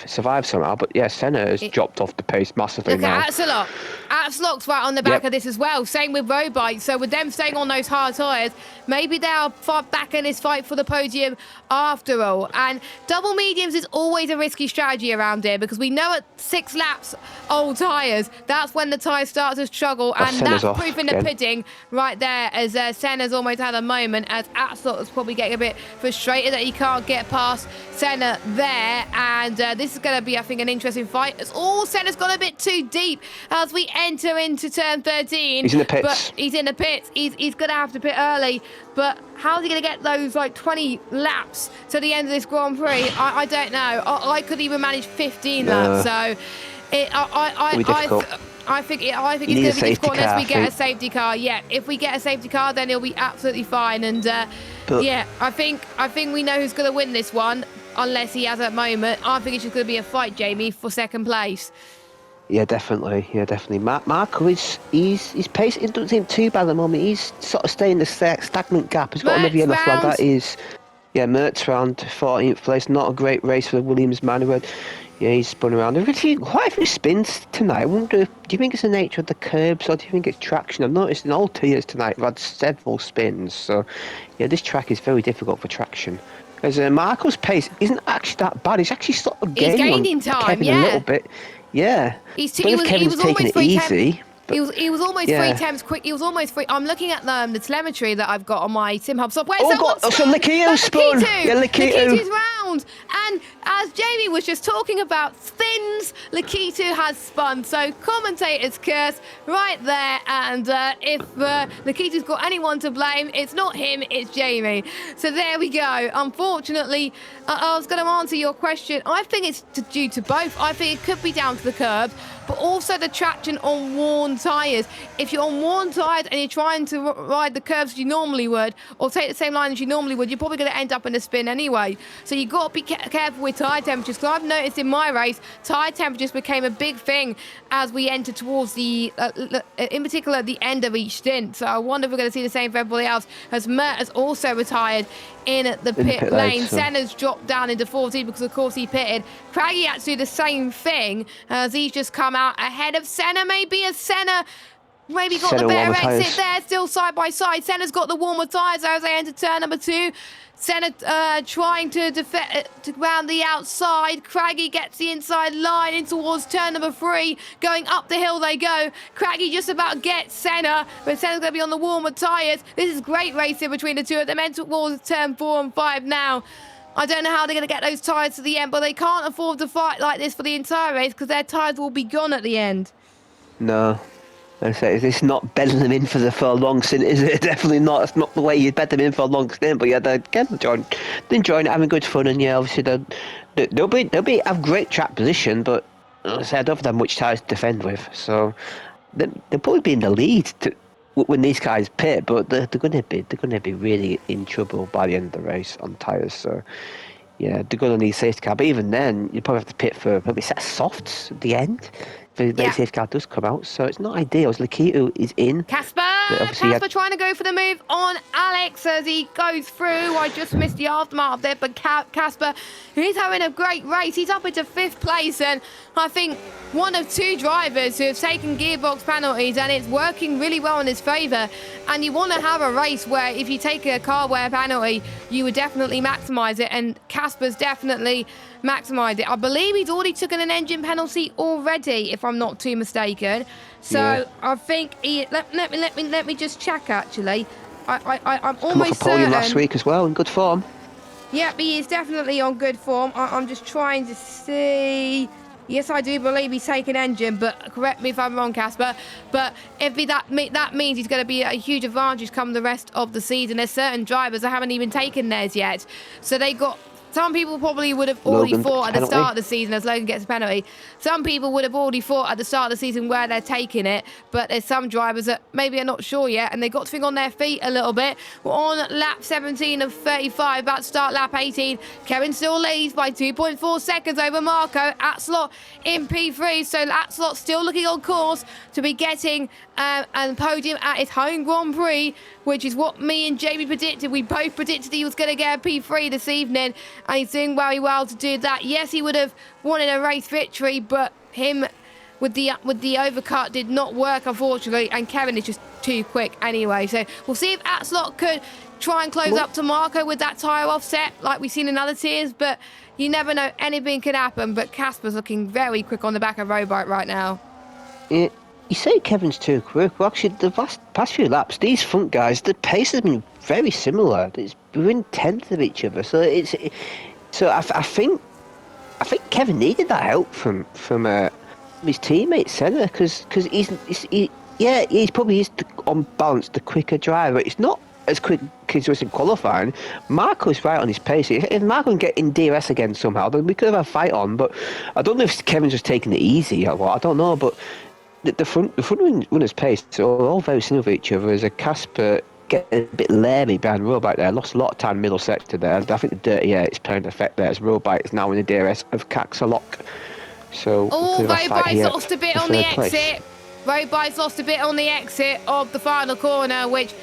somehow. But yeah, Senna has dropped off the pace massively now. Look at Axelot's right on the back of this as well. Same with Roadbike. So with them staying on those hard tyres, maybe they'll fight back in this fight for the podium after all. And double mediums is always a risky strategy around here, because we know at 6 laps old tyres, that's when the tyres start to struggle, and that's proof in the pitting right there, as Senna's almost had a moment, as Axelot is probably getting a bit frustrated that he can't get past Senna there. And this is going to be, I think, an interesting fight. Senna's gone a bit too deep as we enter into turn 13. He's in the pits. But he's in the pits. He's going to have to pit early. But how's he going to get those like 20 laps to the end of this Grand Prix? I don't know. I could even manage 15 laps. So I think it's going to be difficult unless we get a safety car. Yeah, if we get a safety car, then he'll be absolutely fine. And yeah, I think we know who's going to win this one, unless he has at the moment. I think it's just going to be a fight, Jamie, for second place. Yeah, definitely. Marco his pace, it doesn't seem too bad at the moment. He's sort of staying in the stagnant gap. He's got another yellow flag. That is, yeah, Mertz round 14th place. Not a great race for the Williams man. Yeah, he's spun around. There's really quite a few spins tonight. I wonder, do you think it's the nature of the curbs, or do you think it's traction? I've noticed in all tiers tonight we've had several spins. So, yeah, this track is very difficult for traction. As Marco's pace isn't actually that bad. He's actually sort of gaining time, Kevin a little bit. Yeah. He was almost easy. He was almost 3 temps quick. He was almost 3. I'm looking at the telemetry that I've got on my sim hub software. So Likito spun. Yeah, Likito's round. And as Jamie was just talking about spins, Likito has spun. So commentator's curse right there. And if Likito's got anyone to blame, it's not him, it's Jamie. So there we go. Unfortunately, I was going to answer your question. I think it's due to both. I think it could be down to the curbs, but also the traction on worn tyres. If you're on worn tyres and you're trying to ride the curves as you normally would, or take the same line as you normally would, you're probably going to end up in a spin anyway. So you've got to be careful with tyre temperatures, because I've noticed in my race, tyre temperatures became a big thing as we entered towards the, in particular, the end of each stint. So I wonder if we're going to see the same for everybody else, as Mert has also retired in the pit lane. Senna's dropped down into 14 because, of course, he pitted. Craggy had to do the same thing, as he's just come out ahead of Senna. Maybe as Senna got the better exit there, still side by side. Senna's got the warmer tyres as they enter turn number 2. Senna trying to round the outside. Craggy gets the inside line in towards turn number 3. Going up the hill they go. Craggy just about gets Senna, but Senna's going to be on the warmer tyres. This is great racing between the two of them. In towards turn 4 and 5 now. I don't know how they're going to get those tyres to the end, but they can't afford to fight like this for the entire race, because their tyres will be gone at the end. No. It's not bedding them in for a long stint, is it? Definitely not. It's not the way you bed them in for a long stint. But yeah, they're enjoying it, having good fun, and yeah, obviously they'll have great track position. But as I don't have much tyres to defend with, so they'll probably be in the lead when these guys pit. But they're going to be really in trouble by the end of the race on tyres. So yeah, they're going to need a safety car. But even then, you probably have to pit for maybe a set of softs at the end. The safety car does come out, so it's not ideal. As Likito is in. Casper trying to go for the move on Alex as he goes through. I just missed the aftermath there, but Casper, he's having a great race. He's up into 5th place, and I think one of 2 drivers who have taken gearbox penalties, and it's working really well in his favour. And you want to have a race where if you take a car wear penalty, you would definitely maximise it, and Casper's definitely maximised it. I believe he's already taken an engine penalty already, if I'm not too mistaken. So yeah. I think let me just check actually. I'm Come off almost a podium certain. last week as well, in good form. Yep, he is definitely on good form. I'm just trying to see. Yes, I do believe he's taken engine, but correct me if I'm wrong, Casper. But if that means he's going to be a huge advantage come the rest of the season. There's certain drivers that haven't even taken theirs yet. So they got... Some people probably would have already Logan thought gets at a the penalty. start of the season as Logan gets a penalty. Some people would have already thought at the start of the season where they're taking it, but there's some drivers that maybe are not sure yet, and they've got to think on their feet a little bit. We're on lap 17 of 35, about to start lap 18. Kevin still leads by 2.4 seconds over Marco. Atslot in P3, so Atslot still looking on course to be getting a podium at his home Grand Prix, which is what me and Jamie predicted. We both predicted he was going to get a P3 this evening, and he's doing very well to do that. Yes, he would have wanted a race victory, but him with the overcut did not work, unfortunately, and Kevin is just too quick anyway. So we'll see if Atslot could try and close up to Marco with that tyre offset like we've seen in other tiers, but you never know, anything could happen. But Casper's looking very quick on the back of Robite right now. Yeah. You say Kevin's too quick. Well, actually, the past few laps, these front guys, the pace has been very similar. It's within tenths of each other. So I think Kevin needed that help from his teammate Senna, because he's probably on balance the quicker driver. It's not as quick as he was in qualifying. Marco's right on his pace. If Marco can get in DRS again somehow, then we could have a fight on. But I don't know if Kevin's just taking it easy or what. I don't know, but. The front runner's pace are all very similar to each other. As a Casper getting a bit leery behind Robite there, lost a lot of time middle sector there. I think the Delta.app is playing an effect there as Robite is now in the DRS of Caxalock. So Robite's lost a bit on the exit. Robite's lost a bit on the exit of the final corner, which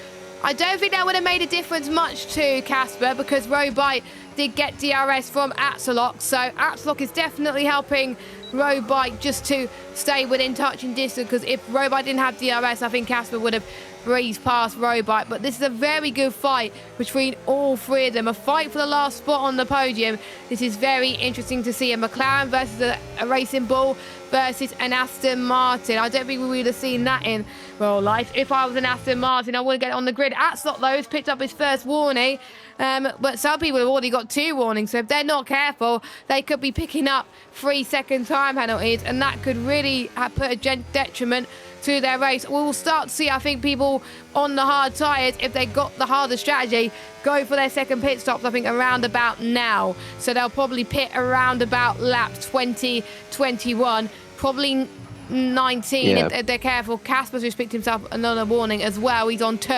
I don't think that would have made a difference much to Casper, because Robite did get DRS from Atsalok, so Atsalok is definitely helping Robite just to stay within touching distance, because if Robite didn't have DRS, I think Casper would have breezed past Robite. But this is a very good fight between all three of them, a fight for the last spot on the podium. This is very interesting to see, a McLaren versus a Racing Bull versus an Aston Martin. I don't think we would have seen that in real life. If I was an Aston Martin, I wouldn't get it on the grid. Atslot, though, has picked up his first warning, but some people have already got 2 warnings, so if they're not careful, they could be picking up 3-second time penalties, and that could really have put a detriment to their race. We'll start to see, I think, people on the hard tyres, if they got the harder strategy, go for their second pit stops, I think, around about now. So they'll probably pit around about lap 20, 21, probably 19 if they're careful. Casper's just picked himself another warning as well. He's on 2.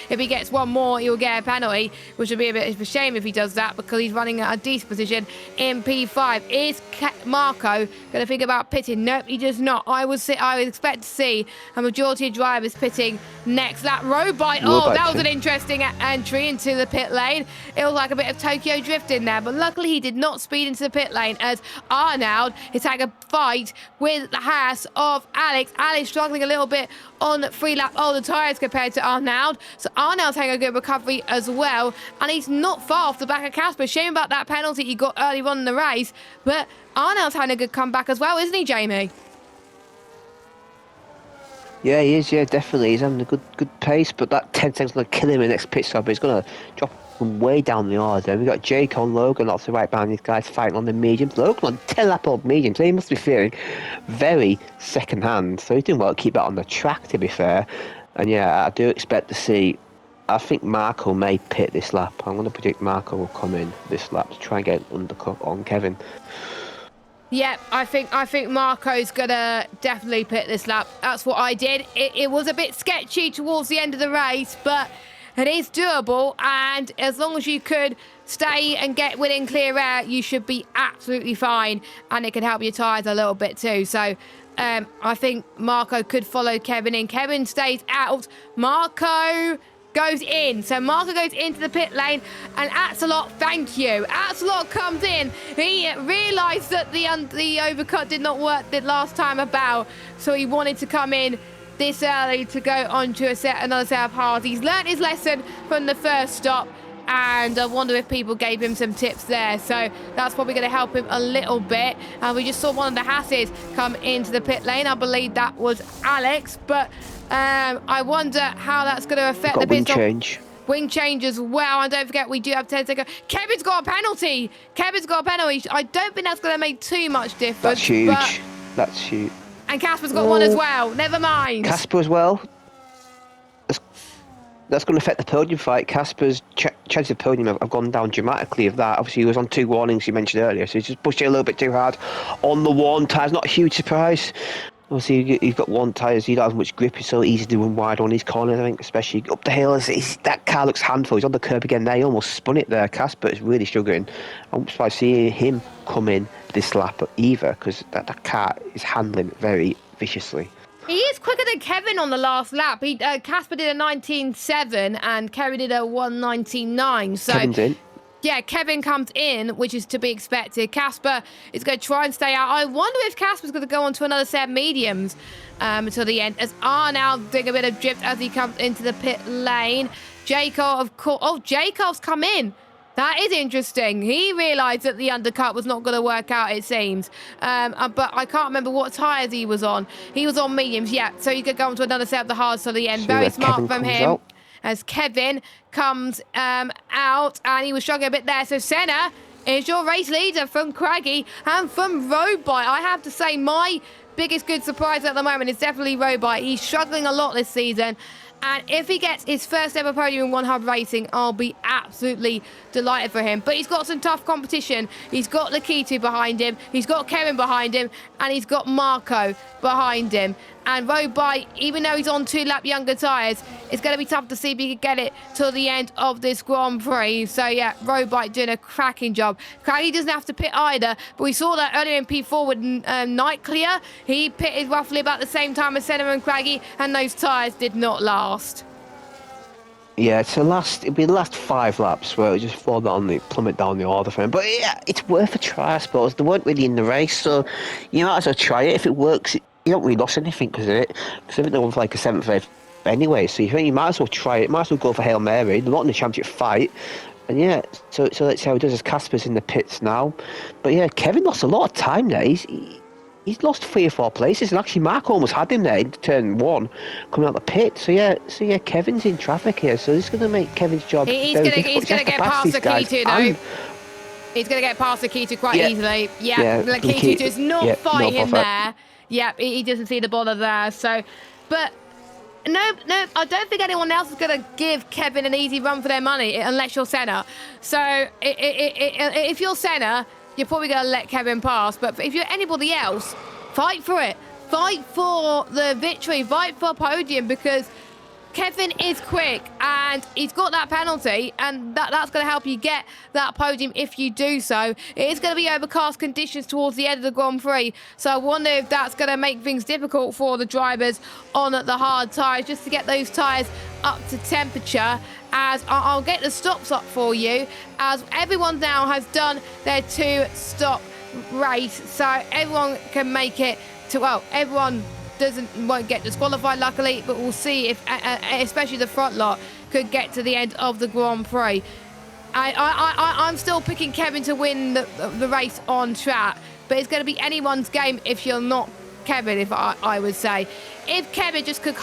If he gets one more, he'll get a penalty, which would be a bit of a shame if he does that, because he's running at a decent position in P5. Is Marco going to think about pitting? Nope, he does not. I would expect to see a majority of drivers pitting next lap. Robite, that was an interesting entry into the pit lane. It was like a bit of Tokyo Drift in there, but luckily he did not speed into the pit lane, as Arnaud is having a fight with the Haas of Alex. Alex struggling a little bit on 3 lap older tyres compared to Arnaud. So Arnaud's having a good recovery as well, and he's not far off the back of Casper. Shame about that penalty he got early on in the race, but Arnaud's having a good comeback as well, isn't he, Jamie? Yeah, he is. Yeah, definitely. He's having a good pace, but that 10 seconds is going to kill him in the next pit stop. He's going to drop him way down the order. We've got Jake on Logan, off the right behind these guys fighting on the mediums. Logan on 10 lap old mediums, so he must be feeling very second hand. So he's doing well to keep that on the track, to be fair. And yeah, I do expect to see. I think Marco may pit this lap. I'm going to predict Marco will come in this lap to try and get an undercut on Kevin. Yeah, I think Marco's gonna definitely pit this lap. That's what I did. It was a bit sketchy towards the end of the race, but it is doable, and as long as you could stay and get within clear air, you should be absolutely fine, and it can help your tyres a little bit too. So I think Marco could follow Kevin in. Kevin stays out. Marco goes in. So Marco goes into the pit lane, and Atsalot, thank you. Atsalot comes in. He realised that the overcut did not work the last time about, so he wanted to come in this early to go on to another set of hards. He's learnt his lesson from the first stop, and I wonder if people gave him some tips there. So that's probably going to help him a little bit. And we just saw one of the Hasses come into the pit lane. I believe that was Alex, but I wonder how that's going to affect the pit stop. Change. Wing change as well. And don't forget, we do have 10 seconds. Kevin's got a penalty. I don't think that's going to make too much difference. That's huge. That's huge. And Casper's got one as well. Never mind. Casper as well. That's going to affect the podium fight. Casper's chances of podium have gone down dramatically of that. Obviously, he was on 2 warnings you mentioned earlier, so he's just pushed it a little bit too hard on the 1 tyres. Not a huge surprise. Obviously, you've got 1 tyres, you don't have much grip. It's so easy to run wide on his corners, I think, especially up the hill. That car looks handful. He's on the curb again there. He almost spun it there. Casper is really struggling. I'm surprised seeing him come in this lap either, because that car is handling very viciously. He is quicker than Kevin on the last lap. Casper did a 19.7 and Kerry did a 1:19.9. So Kevin's in. Yeah, Kevin comes in, which is to be expected. Casper is going to try and stay out. I wonder if Casper's going to go on to another set of mediums to the end, as now doing a bit of drift as he comes into the pit lane. Jacob, of course. Oh, Jacob's come in. That is interesting. He realised that the undercut was not going to work out, it seems. But I can't remember what tyres he was on. He was on mediums, yeah. So he could go on to another set of the hards to the end. Very smart from him. Out. As Kevin comes out, and he was struggling a bit there. So Senna is your race leader from Craggy and from Roadbite. I have to say, my biggest good surprise at the moment is definitely Roadbite. He's struggling a lot this season. And if he gets his first ever podium in One Hub Racing, I'll be absolutely delighted for him. But he's got some tough competition. He's got Lakitu behind him. He's got Kevin behind him. And he's got Marco behind him. And Roadbite, even though he's on 2-lap younger tyres, it's going to be tough to see if he can get it till the end of this Grand Prix. So, yeah, Roadbite doing a cracking job. Craggy doesn't have to pit either, but we saw that earlier in P4 with Night Clear. He pitted roughly about the same time as Senna and Craggy, and those tyres did not last. Yeah, it'll be the last 5 laps where it just plummet down the order for him. But yeah, it's worth a try, I suppose. They weren't really in the race, so you might as well try it. If it works, you don't really lose anything because of it. Because I think they're on for like a 7th race anyway, so you might as well try it. Might as well go for Hail Mary. They're not in the championship fight. And yeah, so let's see how he does as Casper's in the pits now. But yeah, Kevin lost a lot of time there. He's lost 3 or 4 places, and actually Mark almost had him there in turn 1 coming out the pit. So yeah, Kevin's in traffic here, so this is going to make Kevin's job He's going to get past Lakitu though. He's going to get past Lakitu quite easily. Yeah, Lakitu does not fight him there. Yeah, he doesn't see the bother there. So, but no, I don't think anyone else is going to give Kevin an easy run for their money unless you're Senna. So if you're Senna, you're probably going to let Kevin pass. But if you're anybody else, fight for it. Fight for the victory. Fight for a podium, because Kevin is quick and he's got that penalty, and that's going to help you get that podium if you do so. It is going to be overcast conditions towards the end of the Grand Prix, so I wonder if that's going to make things difficult for the drivers on the hard tyres, just to get those tyres up to temperature. As I'll get the stops up for you, as everyone now has done their 2-stop race, so everyone can make it to, well, everyone won't get disqualified luckily, but we'll see if especially the front lot could get to the end of the Grand Prix. I'm still picking Kevin to win the race on track, but it's going to be anyone's game if you're not Kevin, if I would say. If Kevin just could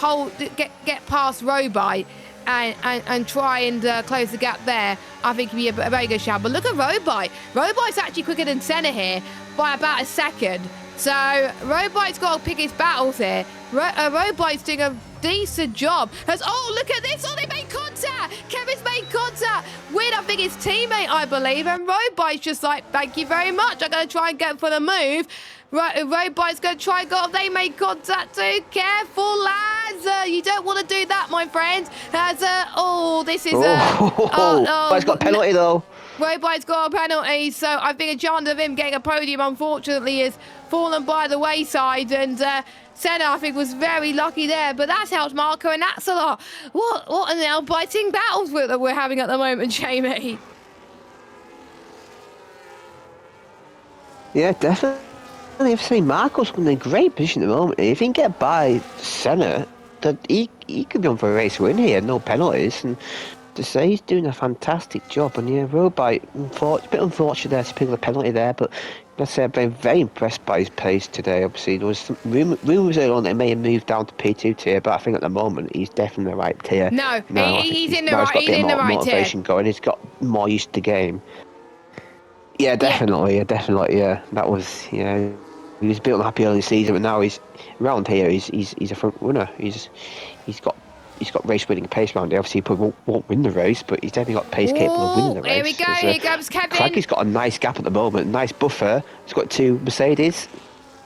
get past Roadbite and try and close the gap there, I think it'd be a very good shout. But look at Roadbite. Roadbite's actually quicker than Senna here by about a second. So Roadbite's got to pick his battles here. Roadbite's doing a decent job. Oh, look at this. Oh, they made contact. Kevin's made contact with, I think, his teammate, I believe. And Roadbite's just like, thank you very much. I'm going to try and go for the move. Roadbite's going to try and go off. They made contact too. Careful, lads. You don't want to do that, my friend. This is but he's got a penalty, though. Roadbite's got a penalty, so I think a chance of him getting a podium, unfortunately, has fallen by the wayside. And Senna, I think, was very lucky there, but that's helped Marco and Axelot. What an nail-biting battles that we're having at the moment, Jamie. Yeah, definitely. I've seen Marco's in a great position at the moment. If he can get by Senna, that he could be on for a race win here, no penalties. And to say he's doing a fantastic job, and yeah, Roadbite, a bit unfortunate there to pick up a penalty there, but Let's say I've been very impressed by his pace today. Obviously, there was some rumours earlier on that he may have moved down to P2 tier, but I think at the moment he's definitely the right tier. No, Now I think he's in the now he's right. got a He's bit in the more right tier. motivation going. He's got more used to the game. Yeah, Yeah. definitely. Yeah, that was He was a bit unhappy early season, but now he's around here. He's a front runner. He's got race winning pace around here. Obviously, he probably won't win the race, but he's definitely got pace capable of winning Oh, the here we race. go. Here comes Kevin. Craggy's got a nice gap at the moment, nice buffer. He's got 2 Mercedes.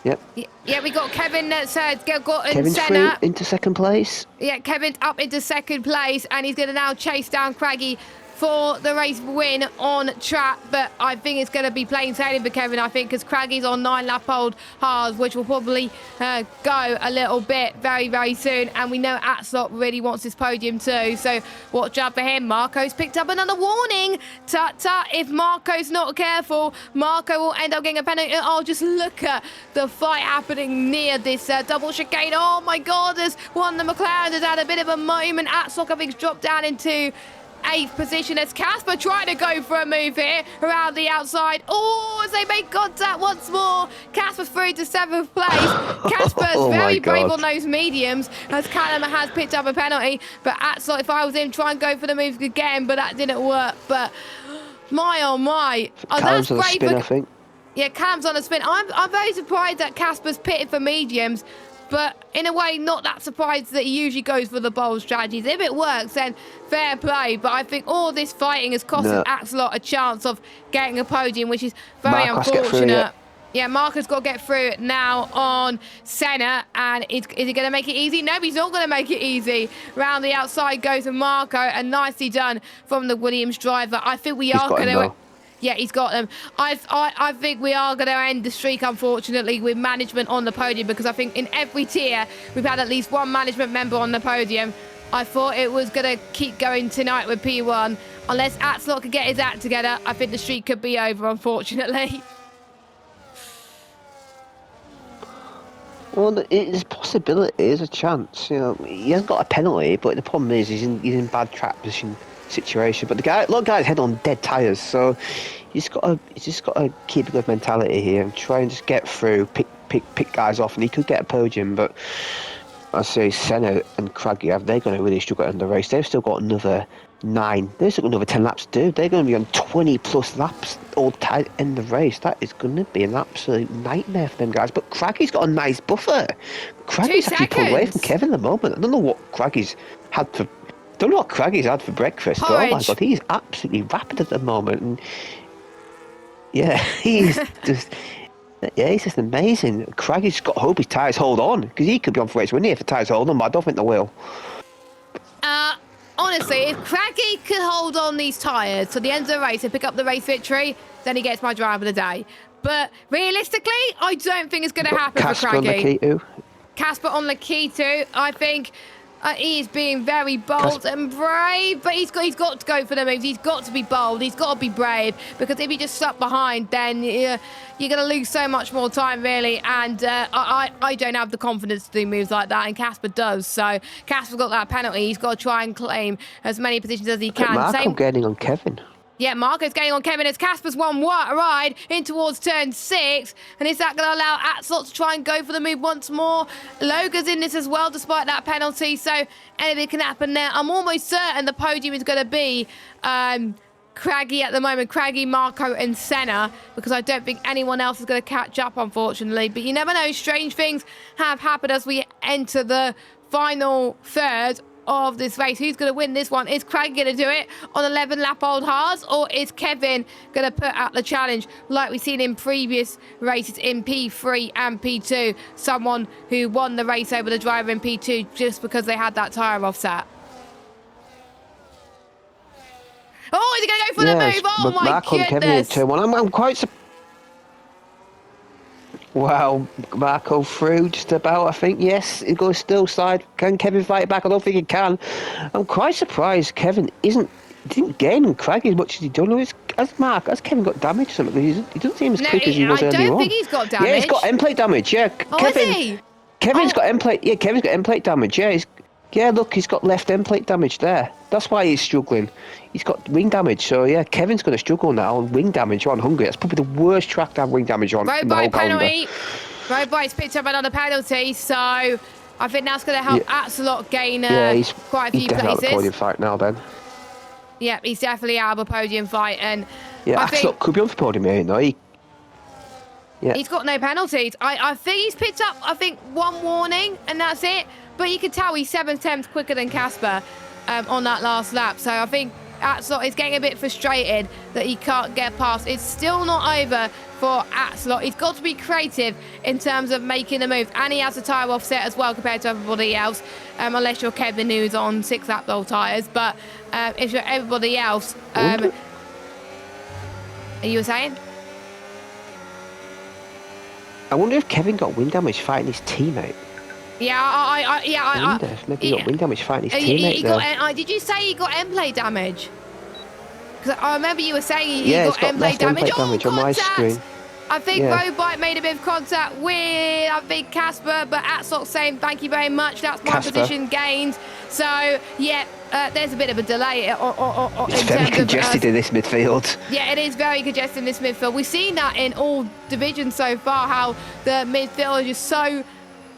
Yep. Yeah, we got Kevin that's got in Kevin's through centre. into second place. Yeah, Kevin's up into second place, and he's going to now chase down Craggy for the race win on track. But I think it's going to be plain sailing for Kevin, I think, because Craggy's on 9-lap-old hards, which will probably go a little bit very, very soon. And we know Atslop really wants this podium too, so watch out for him. Marco's picked up another warning. Tut-tut, if Marco's not careful, Marco will end up getting a penalty. Oh, just look at the fight happening near this double chicane. Oh my God, there's one of the McLaren has had a bit of a moment. Atslop, I think, dropped down into 8th position as Casper trying to go for a move here around the outside. Oh, as they make contact once more. Casper's through to 7th place. Casper's very brave on those mediums as Callum has picked up a penalty. But Atslot, if I was him, try and go for the move again, but that didn't work. But my, oh my. Oh, Callum's that's on a great. spin, I think. Yeah, Cam's on a spin. I'm very surprised that Casper's pitted for mediums, but in a way, not that surprised that he usually goes for the bold strategies. If it works, then fair play. But I think all this fighting has cost Axelot a chance of getting a podium, which is very unfortunate. Yeah, Marco's got to get through now on Senna. And is he going to make it easy? No, he's not going to make it easy. Round the outside goes to Marco, and nicely done from the Williams driver. I think we are going to... Yeah, he's got them. I think we are going to end the streak, unfortunately, with management on the podium, because I think in every tier we've had at least one management member on the podium. I thought it was going to keep going tonight with P1. Unless Atslot could get his act together, I think the streak could be over, unfortunately. Well, there's a possibility, there's a chance. He hasn't got a penalty, but the problem is he's in bad track position situation. But a lot of guys head on dead tyres, so he's just got to keep a good mentality here and try and just get through, pick guys off, and he could get a podium. But I say Senna and Craggy, they're going to really struggle in the race. They've still got another 9. They've still got another 10 laps to do. They're going to be on 20 plus laps all tight in the race. That is going to be an absolute nightmare for them guys. But Craggy's got a nice buffer. Craggy's actually pulled away from Kevin at the moment. I don't know what Craggy's had for breakfast, but oh my God, he's absolutely rapid at the moment. And yeah, he's just amazing. Craggy's got to hope his tyres hold on, because he could be on for race winning if the tyres hold on, but I don't think they will. Honestly, if Craggy could hold on these tyres to the end of the race and pick up the race victory, then he gets my driver of the day. But realistically, I don't think it's going to happen for Craggy. Casper on Lakitu, I think he is being very bold and brave, but he's got to go for the moves. He's got to be bold. He's got to be brave, because if he just stuck behind, then you're going to lose so much more time, really. And I don't have the confidence to do moves like that, and Casper does. So Casper's got that penalty. He's got to try and claim as many positions as he can. Marco getting on Kevin. Yeah, Marco's getting on Kevin as Casper's one ride in towards turn 6. And is that going to allow Atslot to try and go for the move once more? Logan's in this as well, despite that penalty. So anything can happen there. I'm almost certain the podium is going to be Craggy at the moment. Craggy, Marco and Senna, because I don't think anyone else is going to catch up, unfortunately. But you never know. Strange things have happened as we enter the final third of this race. Who's going to win this one? Is Craig going to do it on 11-lap-old hards, or is Kevin going to put out the challenge like we've seen in previous races in P3 and P2? Someone who won the race over the driver in P2 just because they had that tyre offset. Oh, is he going to go for the move? Oh, my goodness. I'm quite surprised. Well, Marco through just about, I think. Yes, he goes still side. Can Kevin fight it back? I don't think he can. I'm quite surprised Kevin didn't gain on Craggy as much as he done. Has Kevin got damage or something? He doesn't seem as quick as he was earlier on. I don't think he's got damage. Yeah, he's got end plate damage. Yeah, Kevin's got end plate. Yeah, Kevin's got end plate damage. Yeah, Yeah, look, he's got left end plate damage there. That's why he's struggling. He's got wing damage, so yeah, Kevin's going to struggle now on wing damage on Hungary. That's probably the worst track to have wing damage on Road in the whole bike calendar. penalty. Road bike's picked up another penalty, so I think that's going to help Axelot gain He's quite a few definitely out of the places. podium fight now, then. Yeah, he's definitely out of a podium fight, and Yeah, I Axelot think could be on for podium here, you know. he's got no penalties. I think he's picked up, I think, one warning, and that's it. But you can tell he's 7/10 quicker than Casper on that last lap. So I think Axelot is getting a bit frustrated that he can't get past. It's still not over for Axelot. He's got to be creative in terms of making the move. And he has a tyre offset as well compared to everybody else. Unless you're Kevin, who's on 6-lap old tyres. But if you're everybody else... are you saying? I wonder if Kevin got wind damage fighting his teammate. Yeah, I wonder if maybe he got wind damage fighting his teammate there. Did you say he got end plate damage? Because I remember you were saying he got end plate left end damage. plate damage on my screen. I think Roadbike made a bit of contact with, I think, Casper, but Axelot saying thank you very much. That's my position gained. So, yeah, there's a bit of a delay. It's very congested in this midfield. Yeah, it is very congested in this midfield. We've seen that in all divisions so far, how the midfield is just so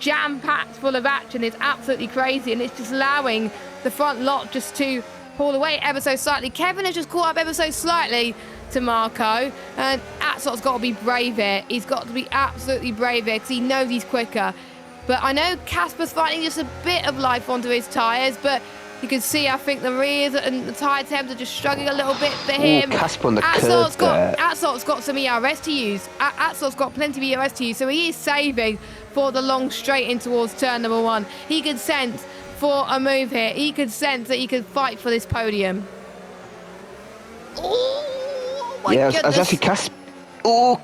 jam-packed full of action. It's absolutely crazy, and it's just allowing the front lot just to pull away ever so slightly. Kevin has just caught up ever so slightly to Marco, and Axelot's got to be brave here. He's got to be absolutely brave here because he knows he's quicker. But I know Casper's finding just a bit of life onto his tyres, but you can see, I think, the rears and the tyre temps are just struggling a little bit for him. Casper on the curve there. Axelot's got some ERS to use. Axelot's got plenty of ERS to use, so he is saving for the long straight in towards turn number 1. He could sense for a move here. He could sense that he could fight for this podium. Oh, my goodness. I was actually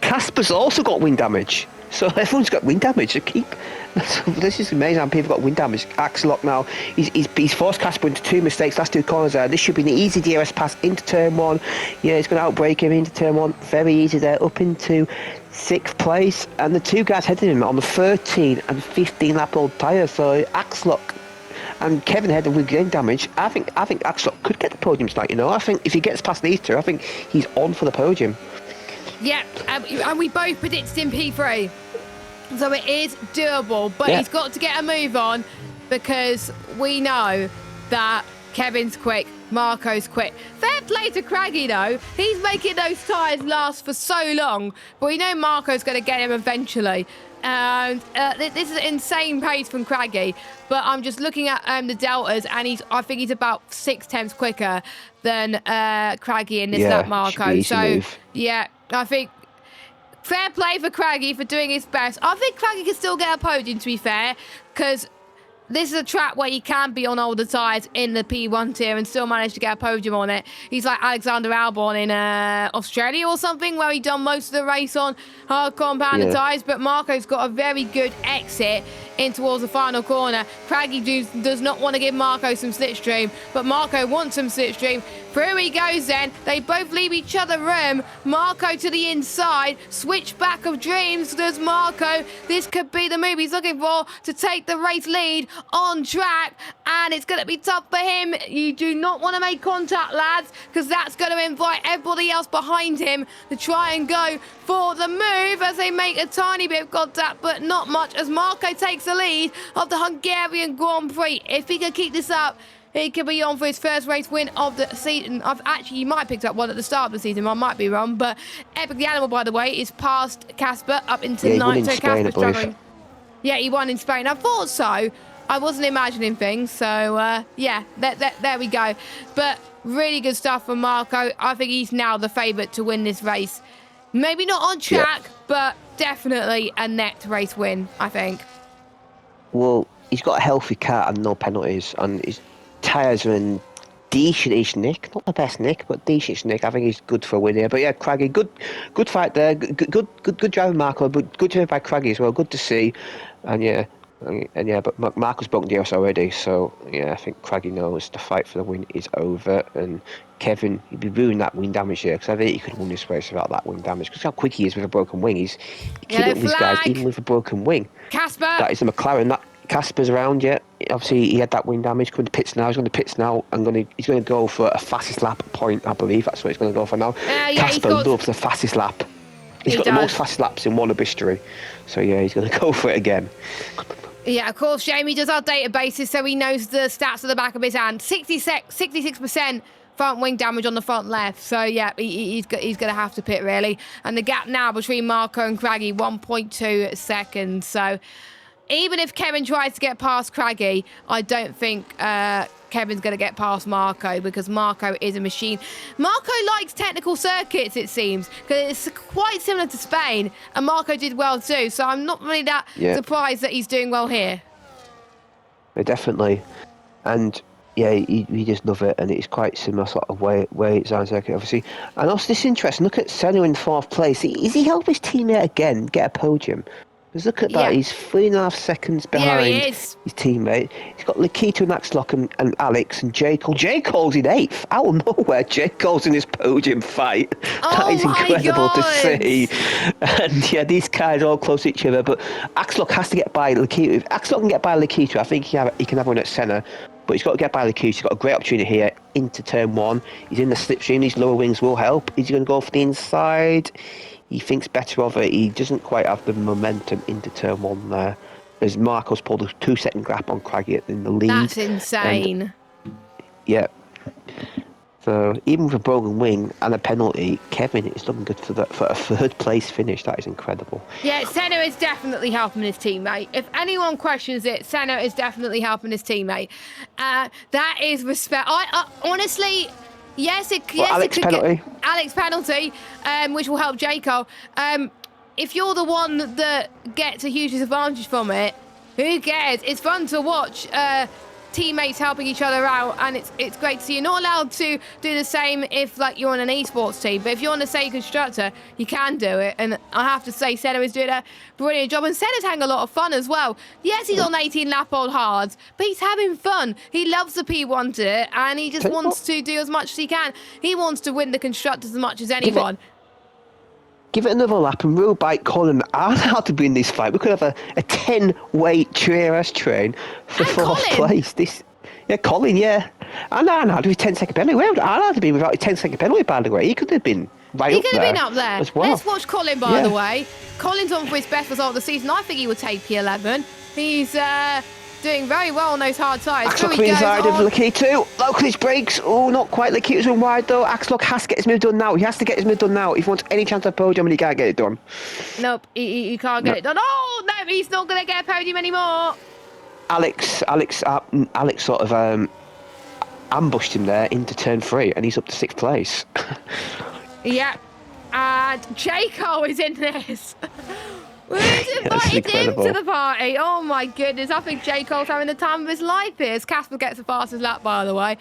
Casper's also got wind damage. So everyone's got wind damage. This is amazing how people got wind damage. Axelot now, he's forced Casper into 2 mistakes, last 2 corners there. This should be an easy DRS pass into turn 1. Yeah, he's going to outbrake him into turn 1. Very easy there, up into 6th place. And the 2 guys heading him on the 13 and 15 lap old tyre. So Axelot and Kevin had the wind damage. I think Axelot could get the podium tonight, you know. I think if he gets past these 2, I think he's on for the podium. Yeah, and we both predicted in P3. So it is doable, but he's got to get a move on because we know that Kevin's quick, Marco's quick. Fair play to Craggy, though. He's making those tyres last for so long, but we know Marco's going to get him eventually. And this is an insane pace from Craggy, but I'm just looking at the deltas, and I think he's about 6/10 quicker than Craggy in this lap, Marco. So, yeah, I think fair play for Craggy for doing his best. I think Craggy can still get a podium, to be fair, because this is a track where you can be on older tyres in the P1 tier and still manage to get a podium on it. He's like Alexander Albon in Australia or something, where he done most of the race on hard compounded tyres. But Marco's got a very good exit in towards the final corner. Craggy does not want to give Marco some slipstream, but Marco wants some slipstream. Through he goes then. They both leave each other room. Marco to the inside. Switchback of dreams. Does Marco. This could be the move he's looking for to take the race lead on track. And it's going to be tough for him. You do not want to make contact, lads, because that's going to invite everybody else behind him to try and go for the move as they make a tiny bit of contact, but not much, as Marco takes the lead of the Hungarian Grand Prix. If he can keep this up, he could be on for his first race win of the season. He might have picked up one at the start of the season. I might be wrong, but Epic the Animal, by the way, is past Casper up into 9th. So Casper's struggling. Yeah, he won in Spain. I thought so. I wasn't imagining things. So, yeah, there we go. But really good stuff from Marco. I think he's now the favourite to win this race. Maybe not on track, but definitely a net race win, I think. Well, he's got a healthy car and no penalties, and his tyres are in decent-ish nick. Not the best nick, but decent nick. I think he's good for a win here. But yeah, Craggy, good fight there. Good driving, Marco, but good drive by Craggy as well. Good to see. And yeah, but Marco's broken the DRS already, so yeah, I think Craggy knows the fight for the win is over. And Kevin, he'd be ruining that wing damage here, because I think he could win this race without that wing damage. Because how quick he is with a broken wing, he's keeping up with these guys even with a broken wing. Casper. That is the McLaren. That Casper's around yet. obviously he had that wing damage coming to pits now. He's going to pits now and he's going to go for a fastest lap point, I believe. That's what he's going to go for now. Yeah, Casper loves the fastest lap. He's got the most fastest laps in one of history. So yeah, he's going to go for it again. Yeah, of course, Jamie does our databases, so he knows the stats at the back of his hand. 66% front wing damage on the front left. So, yeah, he's going to have to pit, really. And the gap now between Marco and Craggy, 1.2 seconds. So, even if Kevin tries to get past Craggy, I don't think Kevin's going to get past Marco, because Marco is a machine. Marco likes technical circuits, it seems, because it's quite similar to Spain, and Marco did well too, so I'm not really that surprised that he's doing well here. Yeah, definitely. And yeah, he just love it, and it's quite similar sort of way it's on circuit, obviously. And also, this is interesting. Look at Senna in 4th place. Is he helped his teammate again get a podium? Because look at that, he's 3.5 seconds behind his teammate. He's got Lakita and Axlock and Alex and J. Cole. J. Cole's in 8th. Out of nowhere, J. Cole's in his podium fight. That is incredible to see. And yeah, these guys are all close to each other, but Axlock has to get by Lakita. If Axlock can get by Lakita, I think he can have one at Senna. But he's got to get by Lakita. He's got a great opportunity here into turn 1. He's in the slipstream. These lower wings will help. Is he going to go for the inside? He thinks better of it. He doesn't quite have the momentum into turn 1 there. As Marco's pulled a 2-second gap on Craggy in the lead. That's insane. Yeah. So even with a broken wing and a penalty, Kevin is looking good for a 3rd place finish. That is incredible. Yeah, Senna is definitely helping his teammate. If anyone questions it, Senna is definitely helping his teammate. That is respect. I honestly. Yes, Alex penalty. Alex penalty, which will help Jaco. If you're the one that gets a huge disadvantage from it, who cares? It's fun to watch teammates helping each other out, and it's great to see. You're not allowed to do the same if you're on an esports team, but if you're on the same constructor, you can do it. And I have to say, Senna is doing a brilliant job, and Senna's having a lot of fun as well. Yes, he's on 18 lap old hards, but he's having fun. He loves the P1 to it, and he just wants to do as much as he can. He wants to win the constructors as much as anyone. Give it another lap, and Real Bike Colin aren't how to be in this fight. We could have a 10-weight TRS train for 4th place. Colin, yeah. And I had to be 10-second penalty. I had to be without a 10-second penalty, by the way. He could have been right up there. He could have been up there as well. Let's watch Colin, by the way. Colin's on for his best result of the season. I think he would take P11. He's doing very well on those hard tyres. Axlock inside of Lakita. Localist brakes. Oh, not quite. Lakita's one wide though. Axlock has to get his move done now. He has to get his move done now if he wants any chance of podium, and he can't get it done. Nope, he can't get it done. Oh, no, he's not going to get a podium anymore. Alex sort of ambushed him there into turn 3, and he's up to 6th place. Yeah, and Jaco is in this. Who's invited into the party? Oh my goodness, I think Jaco's having the time of his life here. As Casper gets the fastest lap, by the way.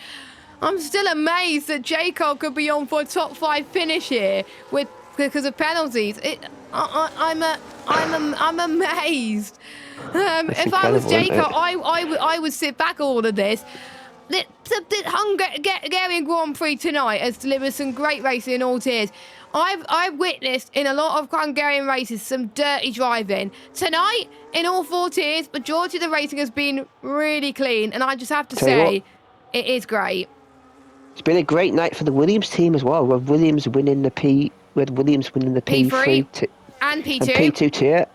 I'm still amazed that Jaco could be on for a top 5 finish here because of penalties. I'm amazed. If I was Jaco, I would sit back all of this. The Hungarian Grand Prix tonight has delivered some great racing in all tiers. I've witnessed in a lot of Hungarian races some dirty driving. Tonight, in all 4 tiers, majority of the racing has been really clean, and I just have to say, it is great. It's been a great night for the Williams team as well. With Williams winning the P3 and P2 and P2 tier,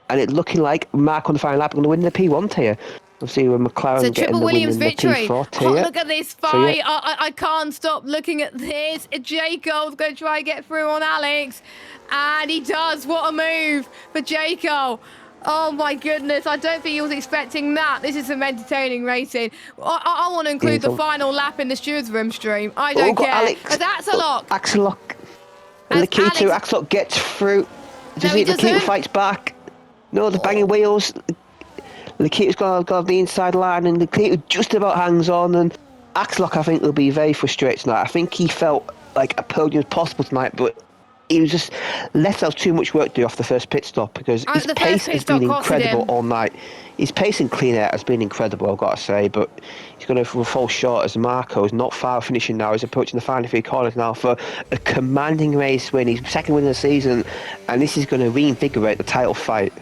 and it looking like Mark on the final lap are going to win the P1 tier. Obviously, with McLaren getting the win in the P4 tier. Oh, look at this fight. So, yeah. I can't stop looking at this. Jaco's going to try and get through on Alex. And he does. What a move for Jaco. Oh, my goodness. I don't think he was expecting that. This is some entertaining racing. I want to include the final lap in the Stewards Room stream. I don't care. Alex. That's a lock. Axlock. And Lakita. Axlock gets through. Lakita fights back. No, the banging wheels. Lakita's got the inside line, and Lakita just about hangs on. And Axlock, I think, will be very frustrated tonight. I think he felt like a podium was possible tonight, but he was just left out too much work to do off the first pit stop, because his pace has been incredible all night. His pace in clean air has been incredible, I've got to say, but he's going to fall short as Marco is not far finishing now. He's approaching the final 3 corners now for a commanding race win. He's 2nd win of the season, and this is going to reinvigorate the title fight.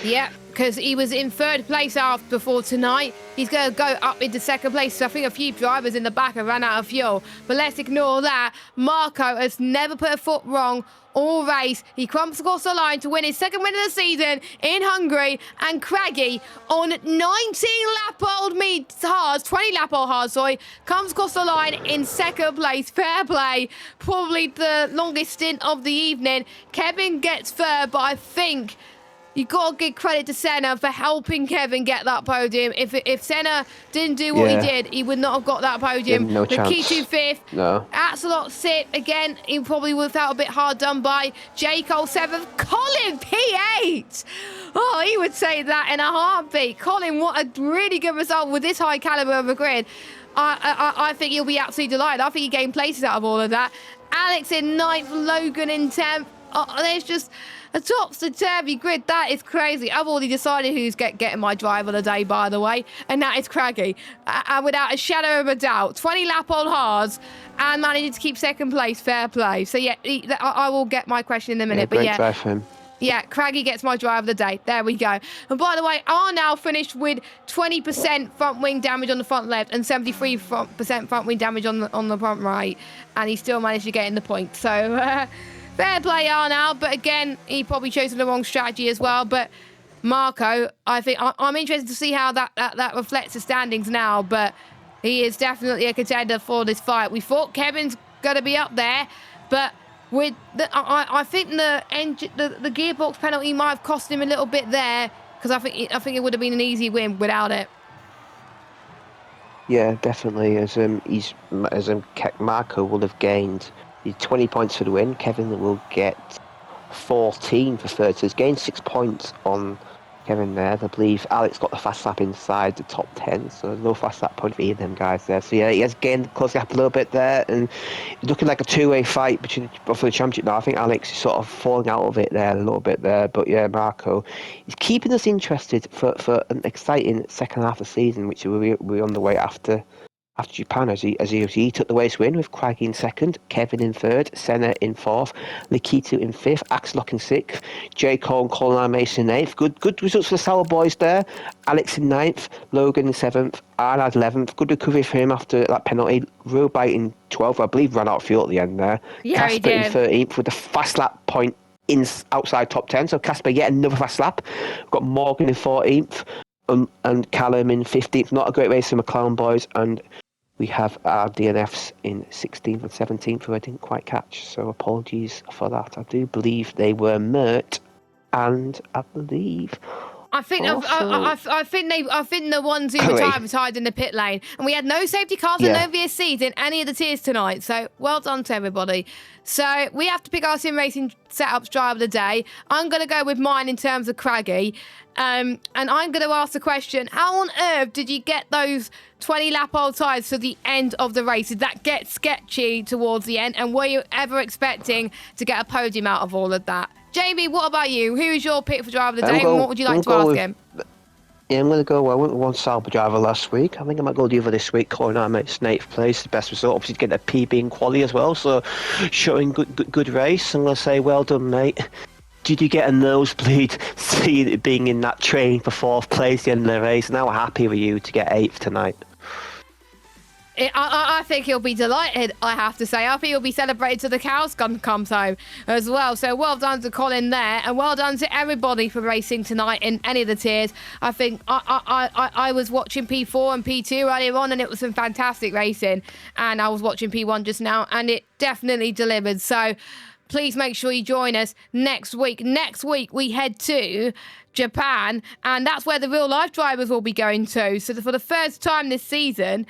Yeah. because he was in third place before tonight. He's going to go up into second place. So I think a few drivers in the back have run out of fuel. But let's ignore that. Marco has never put a foot wrong all race. He comes across the line to win his second win of the season in Hungary. And Craggy on 19-lap-old hards, 20-lap-old hards, sorry, comes across the line in second place. Fair play. Probably the longest stint of the evening. Kevin gets third, but I think you've got to give credit to Senna for helping Kevin get that podium. If Senna didn't do what he did, he would not have got that podium. No the chance. key to fifth. No. Axelot sixth. Again, he probably would have felt a bit hard done by. J. Cole seventh. Colin P8. Oh, he would say that in a heartbeat. Colin, what a really good result with this high caliber of a grid. I think he'll be absolutely delighted. I think he gained places out of all of that. Alex in ninth. Logan in 10th. Oh, there's just a topsy-turvy grid. That is crazy. I've already decided who's getting my drive of the day, by the way, and that is Craggy. And without a shadow of a doubt, 20-lap-old hards and managing to keep second place. Fair play. So, yeah, I will get my question in a minute. Great but yeah, drive for him. Yeah, Craggy gets my drive of the day. There we go. And by the way, are now finished with 20% front wing damage on the front left and 73% front wing damage on the front right. And he still managed to get in the point. So, fair play now, but again, he probably chose the wrong strategy as well. But Marco, I think I'm interested to see how that reflects the standings now. But he is definitely a contender for this fight. We thought Kevin's going to be up there, but with I think the gearbox penalty might have cost him a little bit there, because I think it would have been an easy win without it. Yeah, definitely. Marco will have gained 20 points for the win. Kevin will get 14 for third. So he's gained 6 points on Kevin there. I believe Alex got the fast lap inside the top 10, so no fast lap point for either of them guys there. So yeah, he has gained close gap a little bit there, and it's looking like a two-way fight for the championship now. I think Alex is sort of falling out of it there a little bit there, but yeah, Marco is keeping us interested for an exciting second half of the season, which we're on the way after Japan, as he took the race win with Craggy in second, Kevin in third, Senna in fourth, Nikita in fifth, Axelot in sixth, J. Cole and Colin Mason in eighth. Good results for the Sour Boys there. Alex in ninth, Logan in seventh, Arnold 11th. Good recovery for him after that penalty. Robite in 12th, I believe, ran out of fuel at the end there. Yeah, Casper in 13th with a fast lap point outside top 10. So Casper yet another fast lap. We've got Morgan in 14th and Callum in 15th. Not a great race for McLaren boys, and we have our DNFs in 16th and 17th, who I didn't quite catch, so apologies for that. I do believe they were Mert, and I believe I think also, I think the ones who retired in the pit lane, and we had no safety cars and no VSCs in any of the tiers tonight. So well done to everybody. So we have to pick our sim racing setups drive of the day. I'm going to go with mine in terms of Craggy. And I'm going to ask the question, how on earth did you get those 20-lap-old tyres to the end of the race? Did that get sketchy towards the end? And were you ever expecting to get a podium out of all of that? Jamie, what about you? Who is your pick for driver of the day, and what would you like to ask him? Yeah, I'm going to go. I went with one Sauber driver last week. I think I might go the other this week. Colin Armate's in 8th place, the best result. Obviously, to get a PB in quali as well, so showing good race. I'm going to say, well done, mate. Did you get a nosebleed seeing it being in that train for 4th place at the end of the race? Now we're happy with you to get 8th tonight. I think he'll be delighted, I have to say. I think he'll be celebrating till the cows comes home as well. So well done to Colin there, and well done to everybody for racing tonight in any of the tiers. I think I was watching P4 and P2 earlier on, and it was some fantastic racing. And I was watching P1 just now, and it definitely delivered. So please make sure you join us next week. Next week, we head to Japan, and that's where the real-life drivers will be going to. So for the first time this season,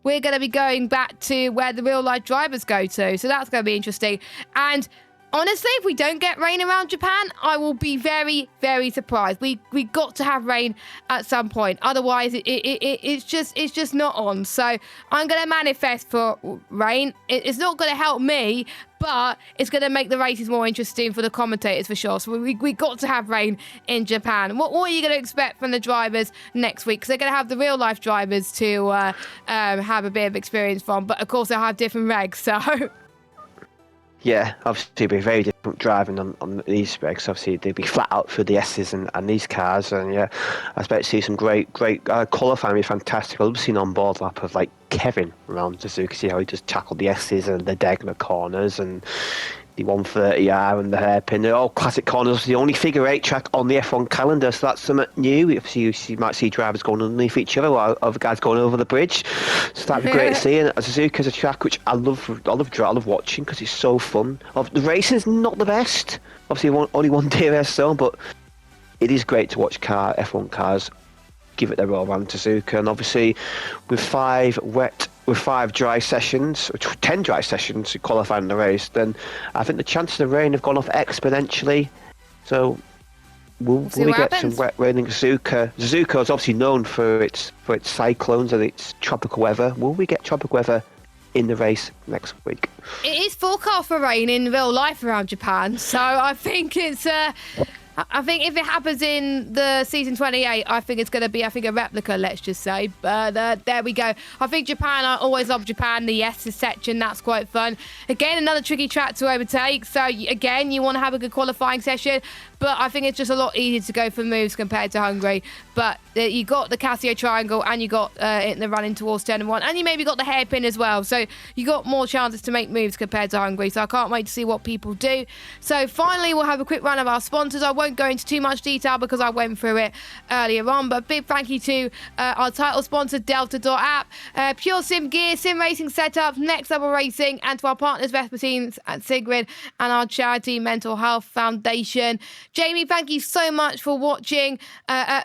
we're going to be going back to where the real-life drivers go to. So that's going to be interesting. And honestly, if we don't get rain around Japan, I will be very, very surprised. We got to have rain at some point. Otherwise, it's just not on. So I'm going to manifest for rain. It's not going to help me, but it's going to make the races more interesting for the commentators for sure. So we got to have rain in Japan. What are you going to expect from the drivers next week? Because they're going to have the real life drivers to have a bit of experience from. But of course, they'll have different regs. So Yeah, obviously it'd be very different driving on these specs. Obviously they'd be flat out for the S's and these cars, and yeah, I expect to see some great qualifying. Be fantastic. I love seeing on board lap of like Kevin around Suzuka, see how he just tackled the S's and the Degma corners and the 130R and the hairpin. They're all classic corners. The only figure eight track on the F1 calendar, so that's something new. You might see drivers going underneath each other while other guys going over the bridge. So that'd be great to see. And Suzuka's a track which I love watching because it's so fun. The racing's not the best. Obviously, only one DRS zone, but it is great to watch F1 cars give it their all around Suzuka. And obviously, with five dry sessions, 10 dry sessions qualifying the race, then I think the chances of rain have gone off exponentially. So will we get some wet rain in Suzuka? Suzuka is obviously known for its cyclones and its tropical weather. Will we get tropical weather in the race next week? It is forecast for rain in real life around Japan, so I think it's. I think if it happens in the season 28, I think it's going to be, a replica, let's just say. But there we go. I think Japan, I always love Japan. The S's section, that's quite fun. Again, another tricky track to overtake. So, again, you want to have a good qualifying session. But I think it's just a lot easier to go for moves compared to Hungary. But you got the Casio triangle and you got the running towards turn and 1. And you maybe got the hairpin as well. So you got more chances to make moves compared to Hungary. So I can't wait to see what people do. So finally, we'll have a quick run of our sponsors. I won't go into too much detail because I went through it earlier on. But big thank you to our title sponsor, Delta.app, Pure Sim Gear, Sim Racing Setups, Next Level Racing, and to our partners, Vespertines and Sigrid, and our charity Mental Health Foundation. Jamie, thank you so much for watching,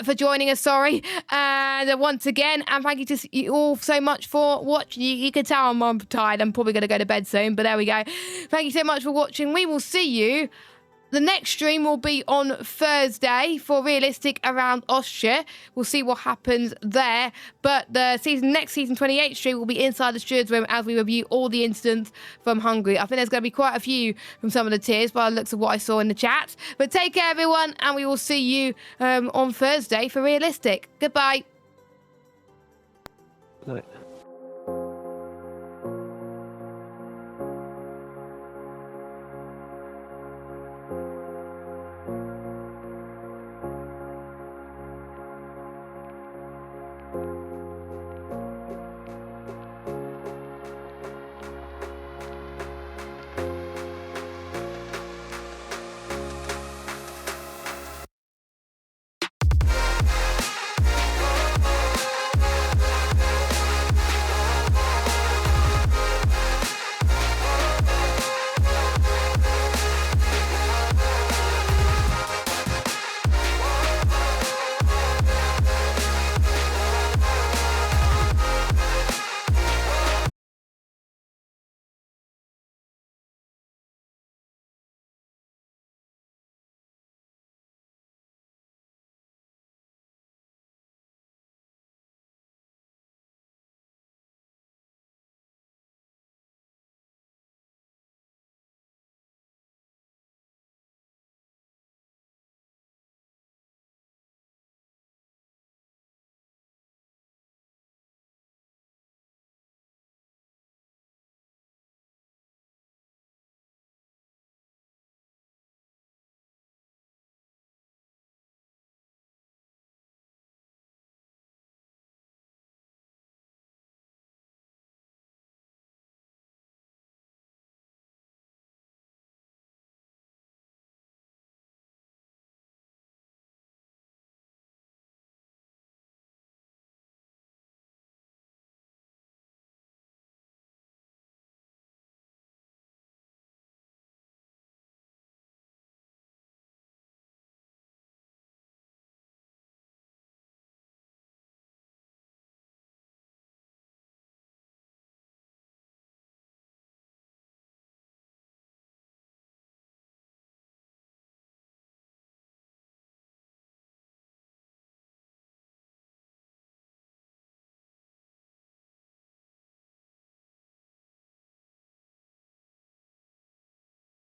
for joining us, and once again, and thank you to you all so much for watching. You can tell I'm tired. I'm probably going to go to bed soon, but there we go. Thank you so much for watching. We will see you. The next stream will be on Thursday for Realistic around Austria. We'll see what happens there. But the next season 28 stream will be inside the stewards room as we review all the incidents from Hungary. I think there's going to be quite a few from some of the tiers by the looks of what I saw in the chat. But take care, everyone, and we will see you on Thursday for Realistic. Goodbye. Right.